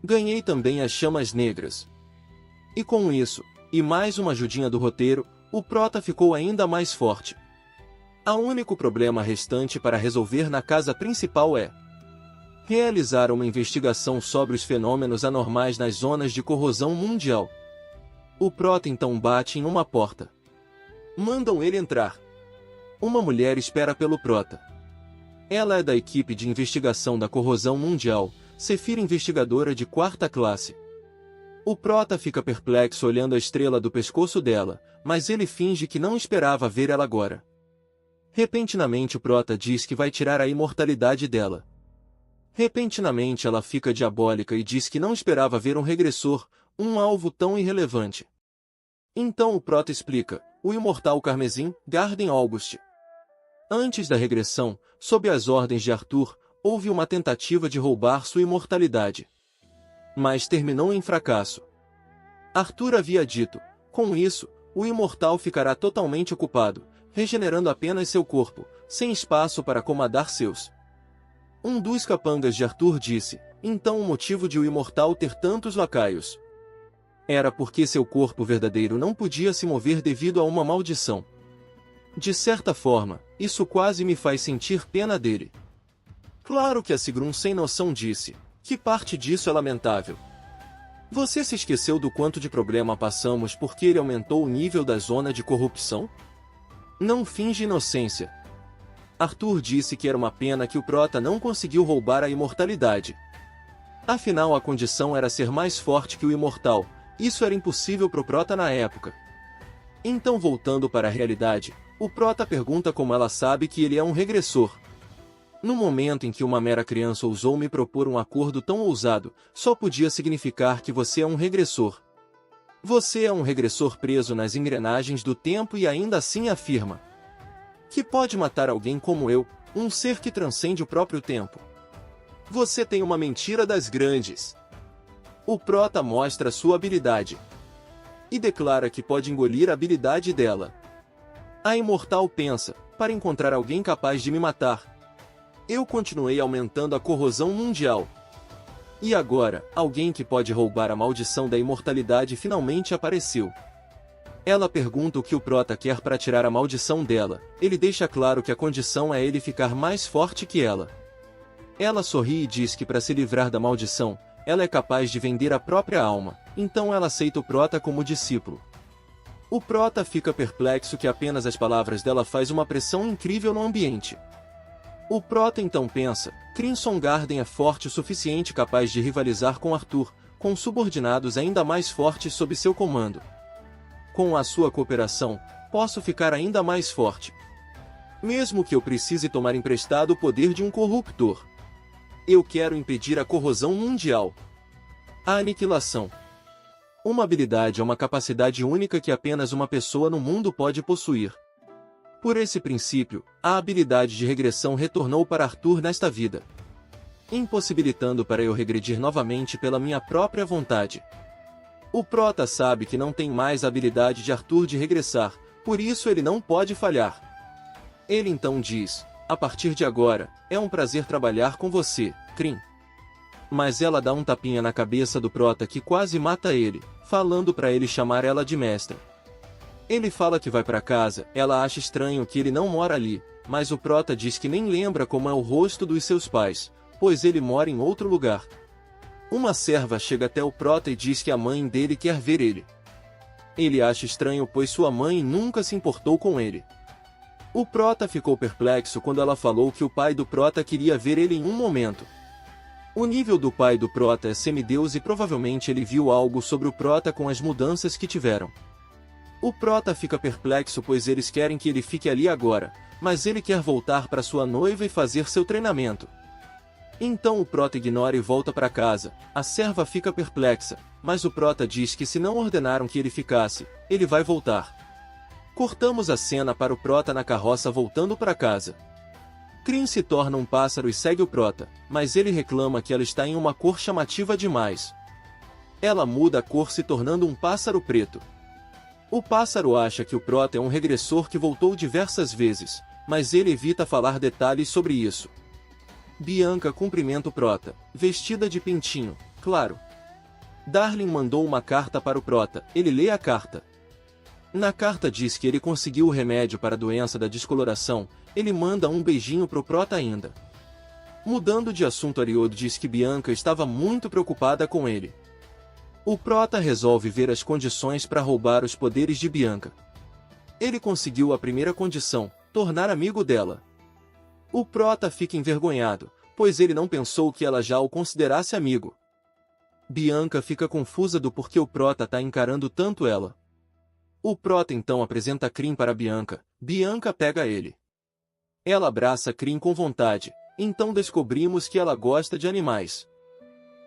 ganhei também as chamas negras. E com isso, e mais uma ajudinha do roteiro, o Prota ficou ainda mais forte. O único problema restante para resolver na casa principal é realizar uma investigação sobre os fenômenos anormais nas zonas de corrosão mundial. O Prota então bate em uma porta. Mandam ele entrar. Uma mulher espera pelo Prota. Ela é da equipe de investigação da corrosão mundial, Sefira investigadora de 4ª classe. O Prota fica perplexo olhando a estrela do pescoço dela, mas ele finge que não esperava ver ela agora. Repentinamente o Prota diz que vai tirar a imortalidade dela. Repentinamente ela fica diabólica e diz que não esperava ver um regressor, um alvo tão irrelevante. Então o Prota explica: o imortal Carmesim, Garden August. Antes da regressão, sob as ordens de Arthur, houve uma tentativa de roubar sua imortalidade. Mas terminou em fracasso. Arthur havia dito: com isso, o imortal ficará totalmente ocupado, regenerando apenas seu corpo, sem espaço para comandar seus. Um dos capangas de Arthur disse: então o motivo de o imortal ter tantos lacaios era porque seu corpo verdadeiro não podia se mover devido a uma maldição. De certa forma, isso quase me faz sentir pena dele. Claro que a Sigrun sem noção disse: que parte disso é lamentável. Você se esqueceu do quanto de problema passamos porque ele aumentou o nível da zona de corrupção? Não finge inocência. Arthur disse que era uma pena que o Prota não conseguiu roubar a imortalidade. Afinal a condição era ser mais forte que o imortal, isso era impossível pro Prota na época. Então voltando para a realidade, o Prota pergunta como ela sabe que ele é um regressor. No momento em que uma mera criança ousou me propor um acordo tão ousado, só podia significar que você é um regressor. Você é um regressor preso nas engrenagens do tempo e ainda assim afirma que pode matar alguém como eu, um ser que transcende o próprio tempo. Você tem uma mentira das grandes. O Prota mostra sua habilidade e declara que pode engolir a habilidade dela. A imortal pensa, para encontrar alguém capaz de me matar. Eu continuei aumentando a corrosão mundial. E agora, alguém que pode roubar a maldição da imortalidade finalmente apareceu. Ela pergunta o que o Prota quer para tirar a maldição dela. Ele deixa claro que a condição é ele ficar mais forte que ela. Ela sorri e diz que para se livrar da maldição, ela é capaz de vender a própria alma, então ela aceita o Prota como discípulo. O Prota fica perplexo que apenas as palavras dela faz uma pressão incrível no ambiente. O Prota então pensa, Crimson Garden é forte o suficiente capaz de rivalizar com Arthur, com subordinados ainda mais fortes sob seu comando. Com a sua cooperação, posso ficar ainda mais forte. Mesmo que eu precise tomar emprestado o poder de um corruptor. Eu quero impedir a corrosão mundial. A aniquilação. Uma habilidade é uma capacidade única que apenas uma pessoa no mundo pode possuir. Por esse princípio, a habilidade de regressão retornou para Arthur nesta vida, impossibilitando para eu regredir novamente pela minha própria vontade. O Prota sabe que não tem mais a habilidade de Arthur de regressar, por isso ele não pode falhar. Ele então diz, a partir de agora, é um prazer trabalhar com você, Crim. Mas ela dá um tapinha na cabeça do Prota que quase mata ele, falando para ele chamar ela de mestra. Ele fala que vai para casa, ela acha estranho que ele não mora ali, mas o Prota diz que nem lembra como é o rosto dos seus pais, pois ele mora em outro lugar. Uma serva chega até o Prota e diz que a mãe dele quer ver ele. Ele acha estranho pois sua mãe nunca se importou com ele. O Prota ficou perplexo quando ela falou que o pai do Prota queria ver ele em um momento. O nível do pai do Prota é semideus e provavelmente ele viu algo sobre o Prota com as mudanças que tiveram. O Prota fica perplexo pois eles querem que ele fique ali agora, mas ele quer voltar para sua noiva e fazer seu treinamento. Então o Prota ignora e volta para casa. A serva fica perplexa, mas o Prota diz que se não ordenaram que ele ficasse, ele vai voltar. Cortamos a cena para o Prota na carroça voltando para casa. Crim se torna um pássaro e segue o Prota, mas ele reclama que ela está em uma cor chamativa demais. Ela muda a cor se tornando um pássaro preto. O pássaro acha que o Prota é um regressor que voltou diversas vezes, mas ele evita falar detalhes sobre isso. Bianca cumprimenta o Prota, vestida de pintinho, claro. Darling mandou uma carta para o Prota, ele lê a carta. Na carta diz que ele conseguiu o remédio para a doença da descoloração, ele manda um beijinho pro Prota ainda. Mudando de assunto, Ariodo diz que Bianca estava muito preocupada com ele. O Prota resolve ver as condições para roubar os poderes de Bianca. Ele conseguiu a primeira condição, tornar amigo dela. O Prota fica envergonhado, pois ele não pensou que ela já o considerasse amigo. Bianca fica confusa do porquê o Prota está encarando tanto ela. O Prota então apresenta Crim para Bianca, Bianca pega ele. Ela abraça Crim com vontade, então descobrimos que ela gosta de animais.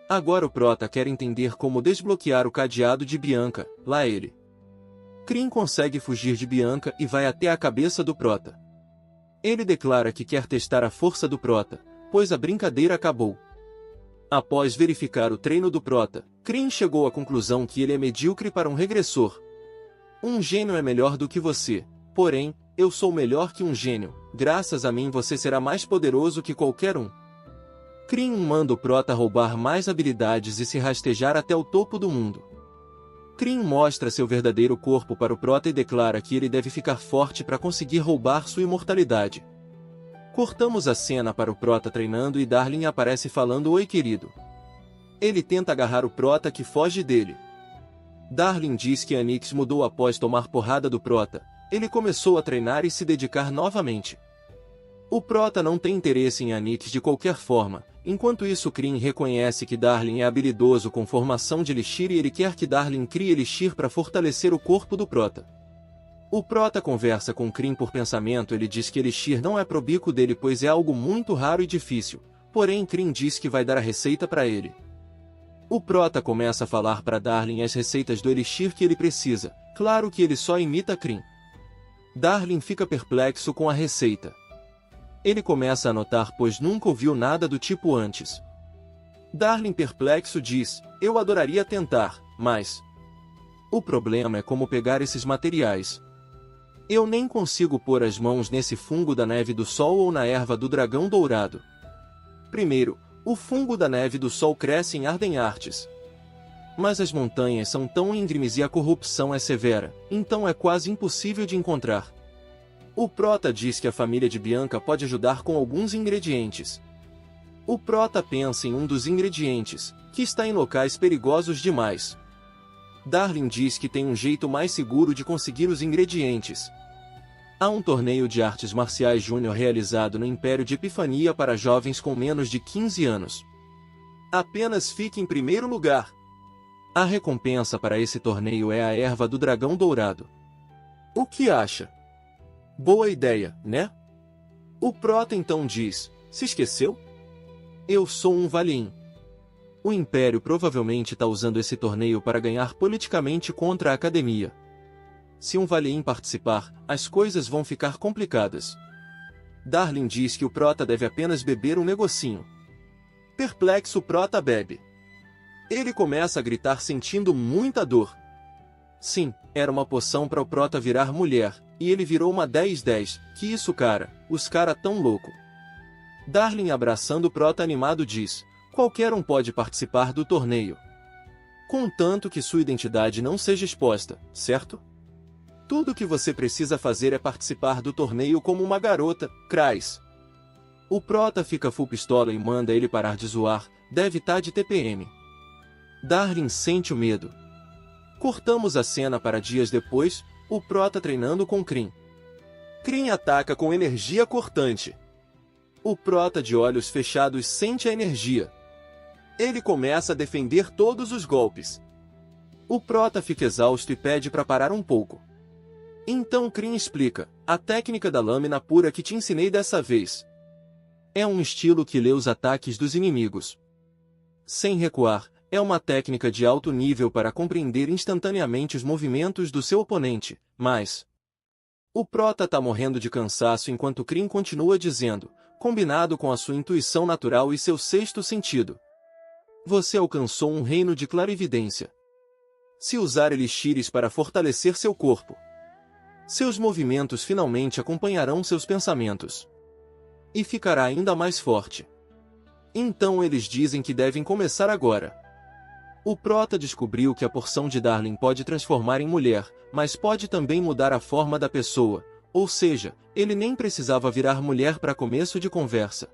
Agora o Prota quer entender como desbloquear o cadeado de Bianca, lá ele. Crim consegue fugir de Bianca e vai até a cabeça do Prota. Ele declara que quer testar a força do Prota, pois a brincadeira acabou. Após verificar o treino do Prota, Crim chegou à conclusão que ele é medíocre para um regressor. Um gênio é melhor do que você, porém, eu sou melhor que um gênio, graças a mim você será mais poderoso que qualquer um. Crim manda o Prota roubar mais habilidades e se rastejar até o topo do mundo. Crim mostra seu verdadeiro corpo para o Prota e declara que ele deve ficar forte para conseguir roubar sua imortalidade. Cortamos a cena para o Prota treinando e Darling aparece falando oi querido. Ele tenta agarrar o Prota que foge dele. Darling diz que Anix mudou após tomar porrada do Prota, ele começou a treinar e se dedicar novamente. O Prota não tem interesse em Anix de qualquer forma, enquanto isso Crim reconhece que Darling é habilidoso com formação de Elixir e ele quer que Darling crie Elixir para fortalecer o corpo do Prota. O Prota conversa com Crim por pensamento, ele diz que Elixir não é pro bico dele pois é algo muito raro e difícil, porém Crim diz que vai dar a receita para ele. O Prota começa a falar para Darling as receitas do Elixir que ele precisa, claro que ele só imita Crim. Darling fica perplexo com a receita. Ele começa a anotar pois nunca ouviu nada do tipo antes. Darling perplexo diz, eu adoraria tentar, mas... o problema é como pegar esses materiais. Eu nem consigo pôr as mãos nesse fungo da neve do sol ou na erva do dragão dourado. Primeiro, o fungo da neve do sol cresce em Ardenartes. Mas as montanhas são tão íngremes e a corrupção é severa, então é quase impossível de encontrar. O Prota diz que a família de Bianca pode ajudar com alguns ingredientes. O Prota pensa em um dos ingredientes, que está em locais perigosos demais. Darlin diz que tem um jeito mais seguro de conseguir os ingredientes. Há um torneio de artes marciais júnior realizado no Império de Epifania para jovens com menos de 15 anos. Apenas fique em primeiro lugar. A recompensa para esse torneio é a erva do dragão dourado. O que acha? Boa ideia, né? O Prota então diz, se esqueceu? Eu sou um Valin. O Império provavelmente está usando esse torneio para ganhar politicamente contra a Academia. Se um Valin participar, as coisas vão ficar complicadas. Darlin diz que o Prota deve apenas beber um negocinho. Perplexo, o Prota bebe. Ele começa a gritar sentindo muita dor. Sim, era uma poção para o Prota virar mulher, e ele virou uma 10-10, que isso cara, os cara tão louco. Darlin abraçando o Prota animado diz, qualquer um pode participar do torneio. Contanto que sua identidade não seja exposta, certo? Tudo o que você precisa fazer é participar do torneio como uma garota, Krais. O Prota fica full pistola e manda ele parar de zoar, deve tá de TPM. Darlin sente o medo. Cortamos a cena para dias depois, o Prota treinando com Krim. Krim ataca com energia cortante. O Prota de olhos fechados sente a energia. Ele começa a defender todos os golpes. O Prota fica exausto e pede para parar um pouco. Então Krim explica, a técnica da lâmina pura que te ensinei dessa vez. É um estilo que lê os ataques dos inimigos. Sem recuar, é uma técnica de alto nível para compreender instantaneamente os movimentos do seu oponente, mas... O Prota tá morrendo de cansaço enquanto Krim continua dizendo, combinado com a sua intuição natural e seu sexto sentido. Você alcançou um reino de clarividência. Se usar elixires para fortalecer seu corpo, seus movimentos finalmente acompanharão seus pensamentos. E ficará ainda mais forte. Então eles dizem que devem começar agora. O Prota descobriu que a porção de Darlin pode transformar em mulher, mas pode também mudar a forma da pessoa, ou seja, ele nem precisava virar mulher para começo de conversa.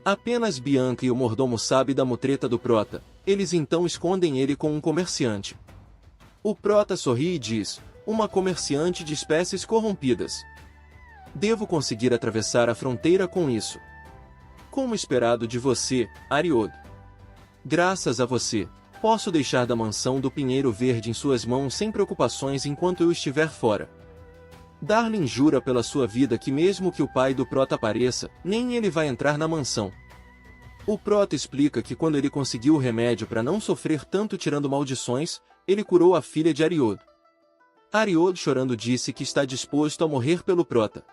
Apenas Bianca e o mordomo sabem da mutreta do Prota, eles então escondem ele com um comerciante. O Prota sorri e diz, uma comerciante de espécies corrompidas. Devo conseguir atravessar a fronteira com isso. Como esperado de você, Ariod. Graças a você, posso deixar da mansão do Pinheiro Verde em suas mãos sem preocupações enquanto eu estiver fora. Darlin jura pela sua vida que mesmo que o pai do Prota apareça, nem ele vai entrar na mansão. O Prota explica que quando ele conseguiu o remédio para não sofrer tanto tirando maldições, ele curou a filha de Ariod. Ariod chorando disse que está disposto a morrer pelo Prota.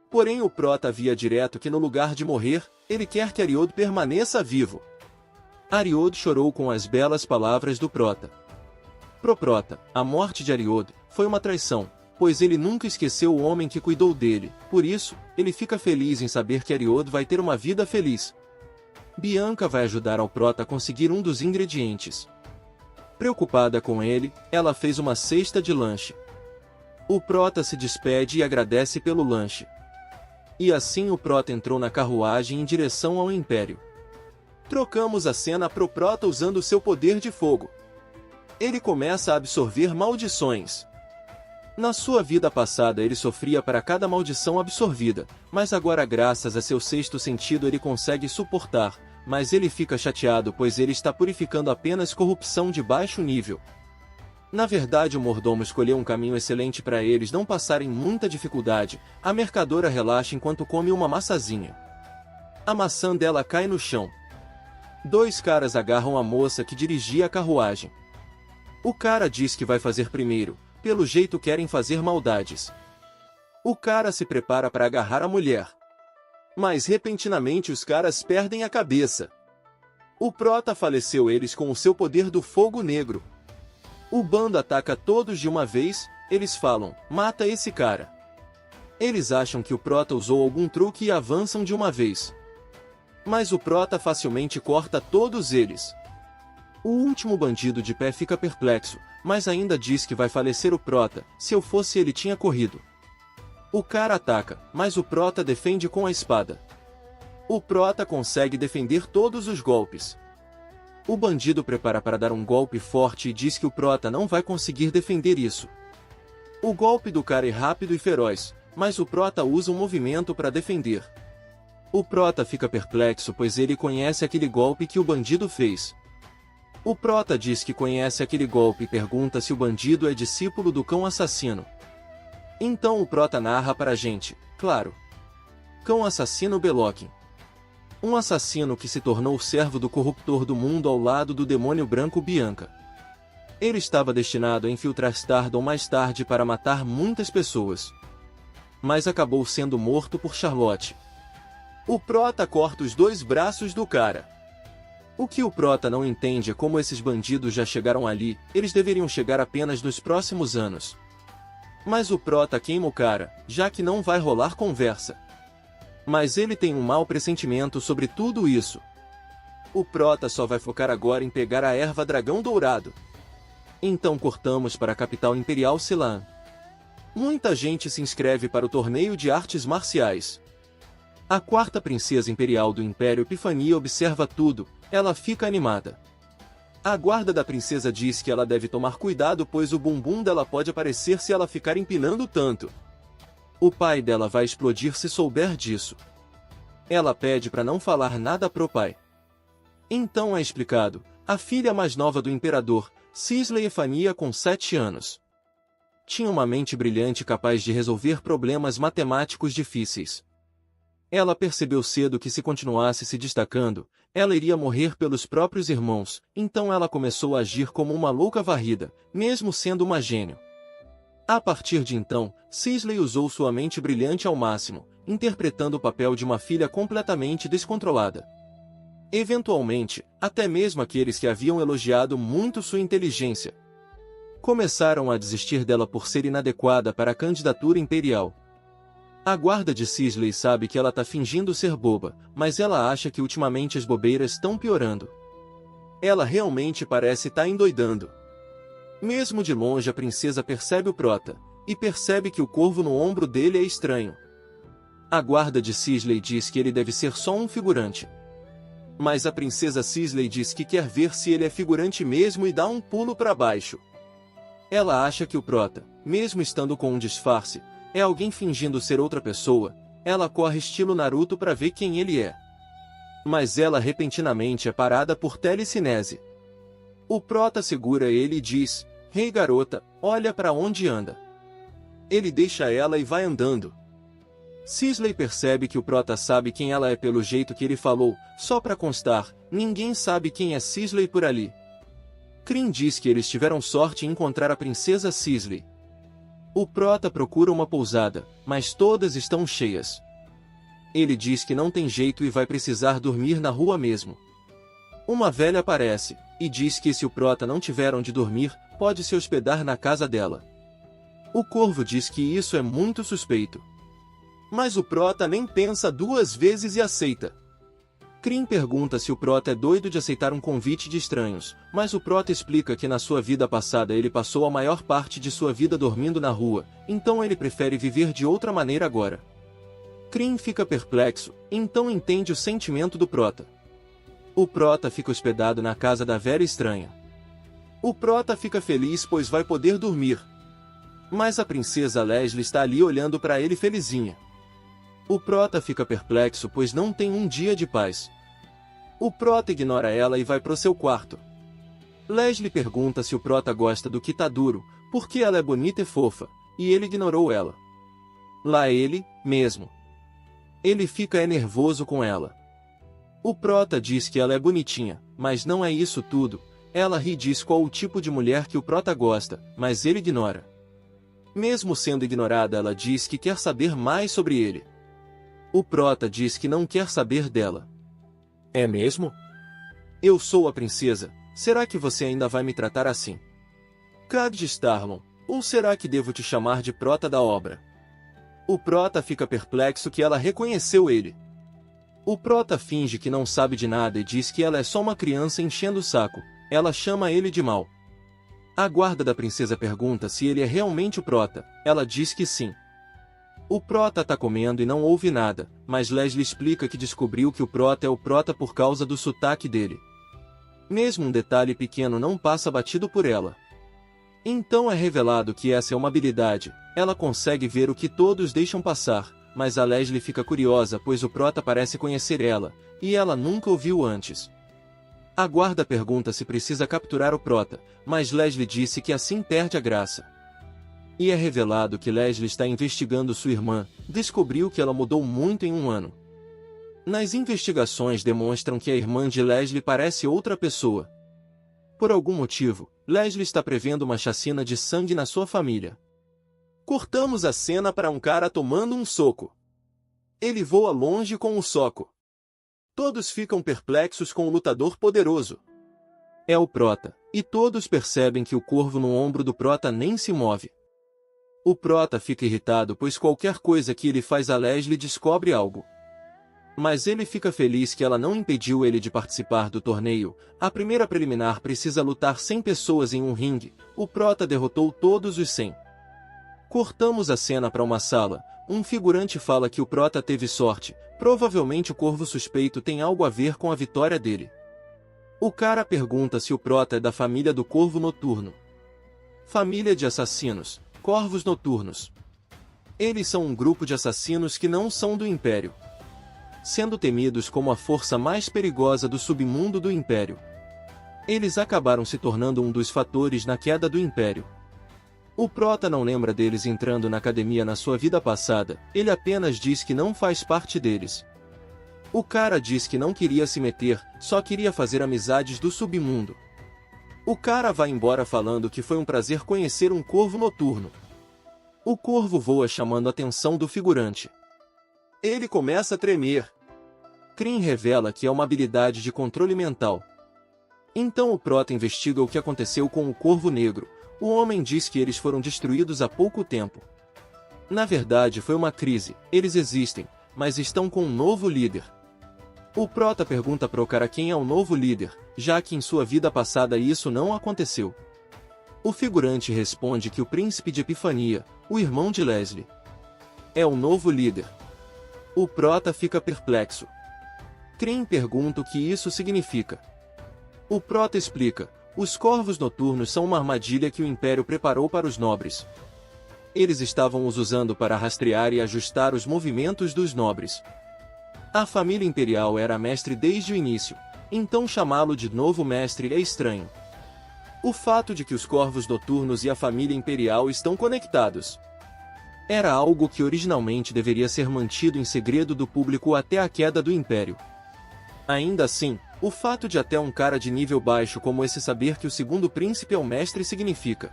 Porém o Prota havia direto que no lugar de morrer, ele quer que Ariod permaneça vivo. Ariod chorou com as belas palavras do Prota. Pro Prota, a morte de Ariod foi uma traição, pois ele nunca esqueceu o homem que cuidou dele, por isso, ele fica feliz em saber que Ariod vai ter uma vida feliz. Bianca vai ajudar ao Prota a conseguir um dos ingredientes. Preocupada com ele, ela fez uma cesta de lanche. O Prota se despede e agradece pelo lanche. E assim o Prota entrou na carruagem em direção ao Império. Trocamos a cena pro Prota usando seu poder de fogo. Ele começa a absorver maldições. Na sua vida passada ele sofria para cada maldição absorvida, mas agora graças a seu sexto sentido ele consegue suportar, mas ele fica chateado pois ele está purificando apenas corrupção de baixo nível. Na verdade o mordomo escolheu um caminho excelente para eles não passarem muita dificuldade, a mercadora relaxa enquanto come uma maçazinha. A maçã dela cai no chão. Dois caras agarram a moça que dirigia a carruagem. O cara diz que vai fazer primeiro, pelo jeito querem fazer maldades. O cara se prepara para agarrar a mulher. Mas repentinamente os caras perdem a cabeça. O Prota faleceu eles com o seu poder do fogo negro. O bando ataca todos de uma vez, eles falam, mata esse cara. Eles acham que o prota usou algum truque e avançam de uma vez. Mas o prota facilmente corta todos eles. O último bandido de pé fica perplexo, mas ainda diz que vai falecer o prota, se eu fosse ele tinha corrido. O cara ataca, mas o prota defende com a espada. O prota consegue defender todos os golpes. O bandido prepara para dar um golpe forte e diz que o prota não vai conseguir defender isso. O golpe do cara é rápido e feroz, mas o prota usa um movimento para defender. O prota fica perplexo pois ele conhece aquele golpe que o bandido fez. O prota diz que conhece aquele golpe e pergunta se o bandido é discípulo do cão assassino. Então o prota narra para a gente, claro. Cão assassino Belokin. Um assassino que se tornou servo do corruptor do mundo ao lado do demônio branco Bianca. Ele estava destinado a infiltrar Stardom mais tarde para matar muitas pessoas. Mas acabou sendo morto por Charlotte. O prota corta os 2 braços do cara. O que o prota não entende é como esses bandidos já chegaram ali, eles deveriam chegar apenas nos próximos anos. Mas o prota queima o cara, já que não vai rolar conversa. Mas ele tem um mau pressentimento sobre tudo isso. O prota só vai focar agora em pegar a erva dragão dourado. Então cortamos para a capital imperial Selan. Muita gente se inscreve para o torneio de artes marciais. A 4ª princesa imperial do Império Epifania observa tudo, ela fica animada. A guarda da princesa diz que ela deve tomar cuidado pois o bumbum dela pode aparecer se ela ficar empinando tanto. O pai dela vai explodir se souber disso. Ela pede para não falar nada pro pai. Então é explicado, a filha mais nova do imperador, Cisley Efania com 7 anos. Tinha uma mente brilhante capaz de resolver problemas matemáticos difíceis. Ela percebeu cedo que se continuasse se destacando, ela iria morrer pelos próprios irmãos, então ela começou a agir como uma louca varrida, mesmo sendo uma gênio. A partir de então, Cisley usou sua mente brilhante ao máximo, interpretando o papel de uma filha completamente descontrolada. Eventualmente, até mesmo aqueles que haviam elogiado muito sua inteligência começaram a desistir dela por ser inadequada para a candidatura imperial. A guarda de Cisley sabe que ela tá fingindo ser boba, mas ela acha que ultimamente as bobeiras estão piorando. Ela realmente parece tá endoidando. Mesmo de longe a princesa percebe o prota, e percebe que o corvo no ombro dele é estranho. A guarda de Cisley diz que ele deve ser só um figurante. Mas a princesa Cisley diz que quer ver se ele é figurante mesmo e dá um pulo para baixo. Ela acha que o prota, mesmo estando com um disfarce, é alguém fingindo ser outra pessoa, ela corre estilo Naruto para ver quem ele é. Mas ela repentinamente é parada por telecinese. O prota segura ele e diz, "Ei garota, olha para onde anda." Ele deixa ela e vai andando. Cisley percebe que o prota sabe quem ela é pelo jeito que ele falou, só para constar, ninguém sabe quem é Cisley por ali. Crin diz que eles tiveram sorte em encontrar a princesa Cisley. O prota procura uma pousada, mas todas estão cheias. Ele diz que não tem jeito e vai precisar dormir na rua mesmo. Uma velha aparece, e diz que se o prota não tiver onde dormir, pode se hospedar na casa dela. O corvo diz que isso é muito suspeito. Mas o prota nem pensa 2 vezes e aceita. Crin pergunta se o prota é doido de aceitar um convite de estranhos, mas o prota explica que na sua vida passada ele passou a maior parte de sua vida dormindo na rua, então ele prefere viver de outra maneira agora. Crin fica perplexo, então entende o sentimento do prota. O prota fica hospedado na casa da velha estranha. O prota fica feliz pois vai poder dormir. Mas a princesa Leslie está ali olhando para ele felizinha. O prota fica perplexo pois não tem um dia de paz. O prota ignora ela e vai pro seu quarto. Leslie pergunta se o prota gosta do Kitaduro, porque ela é bonita e fofa, e ele ignorou ela. Lá ele, mesmo. Ele fica nervoso com ela. O prota diz que ela é bonitinha, mas não é isso tudo. Ela ri e diz qual o tipo de mulher que o prota gosta, mas ele ignora. Mesmo sendo ignorada, ela diz que quer saber mais sobre ele. O prota diz que não quer saber dela. É mesmo? Eu sou a princesa, será que você ainda vai me tratar assim? Cad de Starlon, Ou será que devo te chamar de prota da obra? O prota fica perplexo que ela reconheceu ele. O prota finge que não sabe de nada e diz que ela é só uma criança enchendo o saco. Ela chama ele de mal. A guarda da princesa pergunta se ele é realmente o prota. Ela diz que sim. O prota tá comendo e não ouve nada, mas Leslie explica que descobriu que o prota é o prota por causa do sotaque dele. Mesmo um detalhe pequeno não passa batido por ela. Então é revelado que essa é uma habilidade. Ela consegue ver o que todos deixam passar, mas a Leslie fica curiosa pois o prota parece conhecer ela, e ela nunca o viu antes. A guarda pergunta se precisa capturar o prota, mas Leslie disse que assim perde a graça. E é revelado que Leslie está investigando sua irmã, descobriu que ela mudou muito em um ano. Nas investigações demonstram que a irmã de Leslie parece outra pessoa. Por algum motivo, Leslie está prevendo uma chacina de sangue na sua família. Cortamos a cena para um cara tomando um soco. Ele voa longe com o soco. Todos ficam perplexos com o lutador poderoso. É o prota, e todos percebem que o corvo no ombro do prota nem se move. O prota fica irritado pois qualquer coisa que ele faz a Leslie descobre algo. Mas ele fica feliz que ela não impediu ele de participar do torneio. A primeira preliminar precisa lutar 100 pessoas em um ringue. O prota derrotou todos os 100. Cortamos a cena para uma sala. Um figurante fala que o prota teve sorte. Provavelmente o corvo suspeito tem algo a ver com a vitória dele. O cara pergunta se o prota é da família do corvo noturno. Família de assassinos, corvos noturnos. Eles são um grupo de assassinos que não são do Império, sendo temidos como a força mais perigosa do submundo do Império. Eles acabaram se tornando um dos fatores na queda do Império. O prota não lembra deles entrando na academia na sua vida passada, ele apenas diz que não faz parte deles. O cara diz que não queria se meter, só queria fazer amizades do submundo. O cara vai embora falando que foi um prazer conhecer um corvo noturno. O corvo voa chamando a atenção do figurante. Ele começa a tremer. Crin revela que é uma habilidade de controle mental. Então o prota investiga o que aconteceu com o corvo negro. O homem diz que eles foram destruídos há pouco tempo. Na verdade foi uma crise, eles existem, mas estão com um novo líder. O prota pergunta para o cara quem é o novo líder, já que em sua vida passada isso não aconteceu. O figurante responde que o príncipe de Epifania, o irmão de Leslie, é o novo líder. O prota fica perplexo. Crin pergunta o que isso significa. O prota explica: os corvos noturnos são uma armadilha que o Império preparou para os nobres. Eles estavam os usando para rastrear e ajustar os movimentos dos nobres. A família imperial era mestre desde o início, então chamá-lo de novo mestre é estranho. O fato de que os corvos noturnos e a família imperial estão conectados era algo que originalmente deveria ser mantido em segredo do público até a queda do Império. Ainda assim, o fato de até um cara de nível baixo como esse saber que o segundo príncipe é o mestre significa: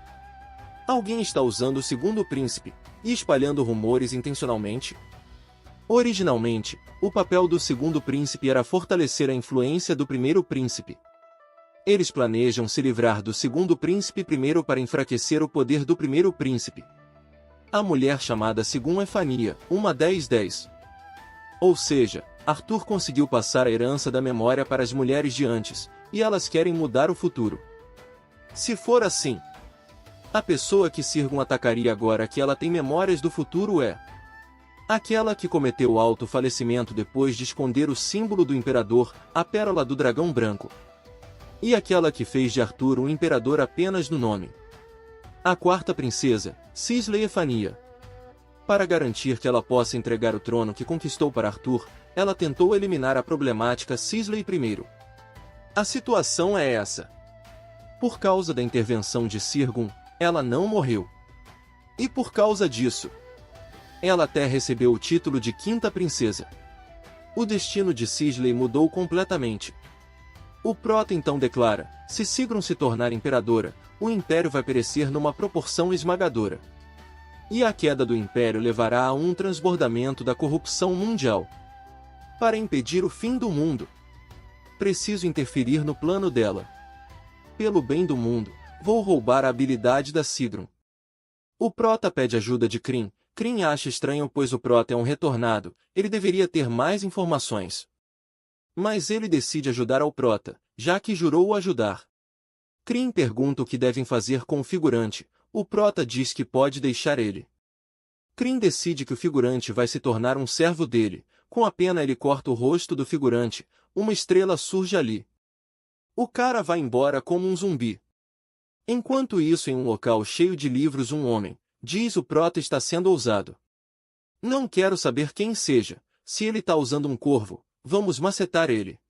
alguém está usando o segundo príncipe e espalhando rumores intencionalmente? Originalmente, o papel do segundo príncipe era fortalecer a influência do primeiro príncipe. Eles planejam se livrar do segundo príncipe primeiro para enfraquecer o poder do primeiro príncipe. A mulher chamada Sigun é Fania, uma 10-10. Ou seja, Arthur conseguiu passar a herança da memória para as mulheres de antes, e elas querem mudar o futuro. Se for assim, a pessoa que Sirgun atacaria agora que ela tem memórias do futuro é aquela que cometeu o auto-falecimento depois de esconder o símbolo do imperador, a pérola do dragão branco. E aquela que fez de Arthur um imperador apenas no nome. A quarta princesa, Cisley Efania. Para garantir que ela possa entregar o trono que conquistou para Arthur, ela tentou eliminar a problemática Cisley primeiro. A situação é essa. Por causa da intervenção de Sirgun, ela não morreu. E por causa disso, ela até recebeu o título de quinta princesa. O destino de Cisley mudou completamente. O prota então declara: se Sigrun se tornar imperadora, o Império vai perecer numa proporção esmagadora. E a queda do Império levará a um transbordamento da corrupção mundial. Para impedir o fim do mundo, preciso interferir no plano dela. Pelo bem do mundo, vou roubar a habilidade da Sigrun. O Prota pede ajuda de Krim. Krim acha estranho pois o Prota é um retornado, ele deveria ter mais informações. Mas ele decide ajudar ao Prota, já que jurou o ajudar. Krim pergunta o que devem fazer com o figurante, o Prota diz que pode deixar ele. Krim decide que o figurante vai se tornar um servo dele, com a pena ele corta o rosto do figurante, uma estrela surge ali. O cara vai embora como um zumbi. Enquanto isso, em um local cheio de livros, um homem diz: o Prota está sendo ousado. Não quero saber quem seja, se ele está usando um corvo, vamos macetar ele.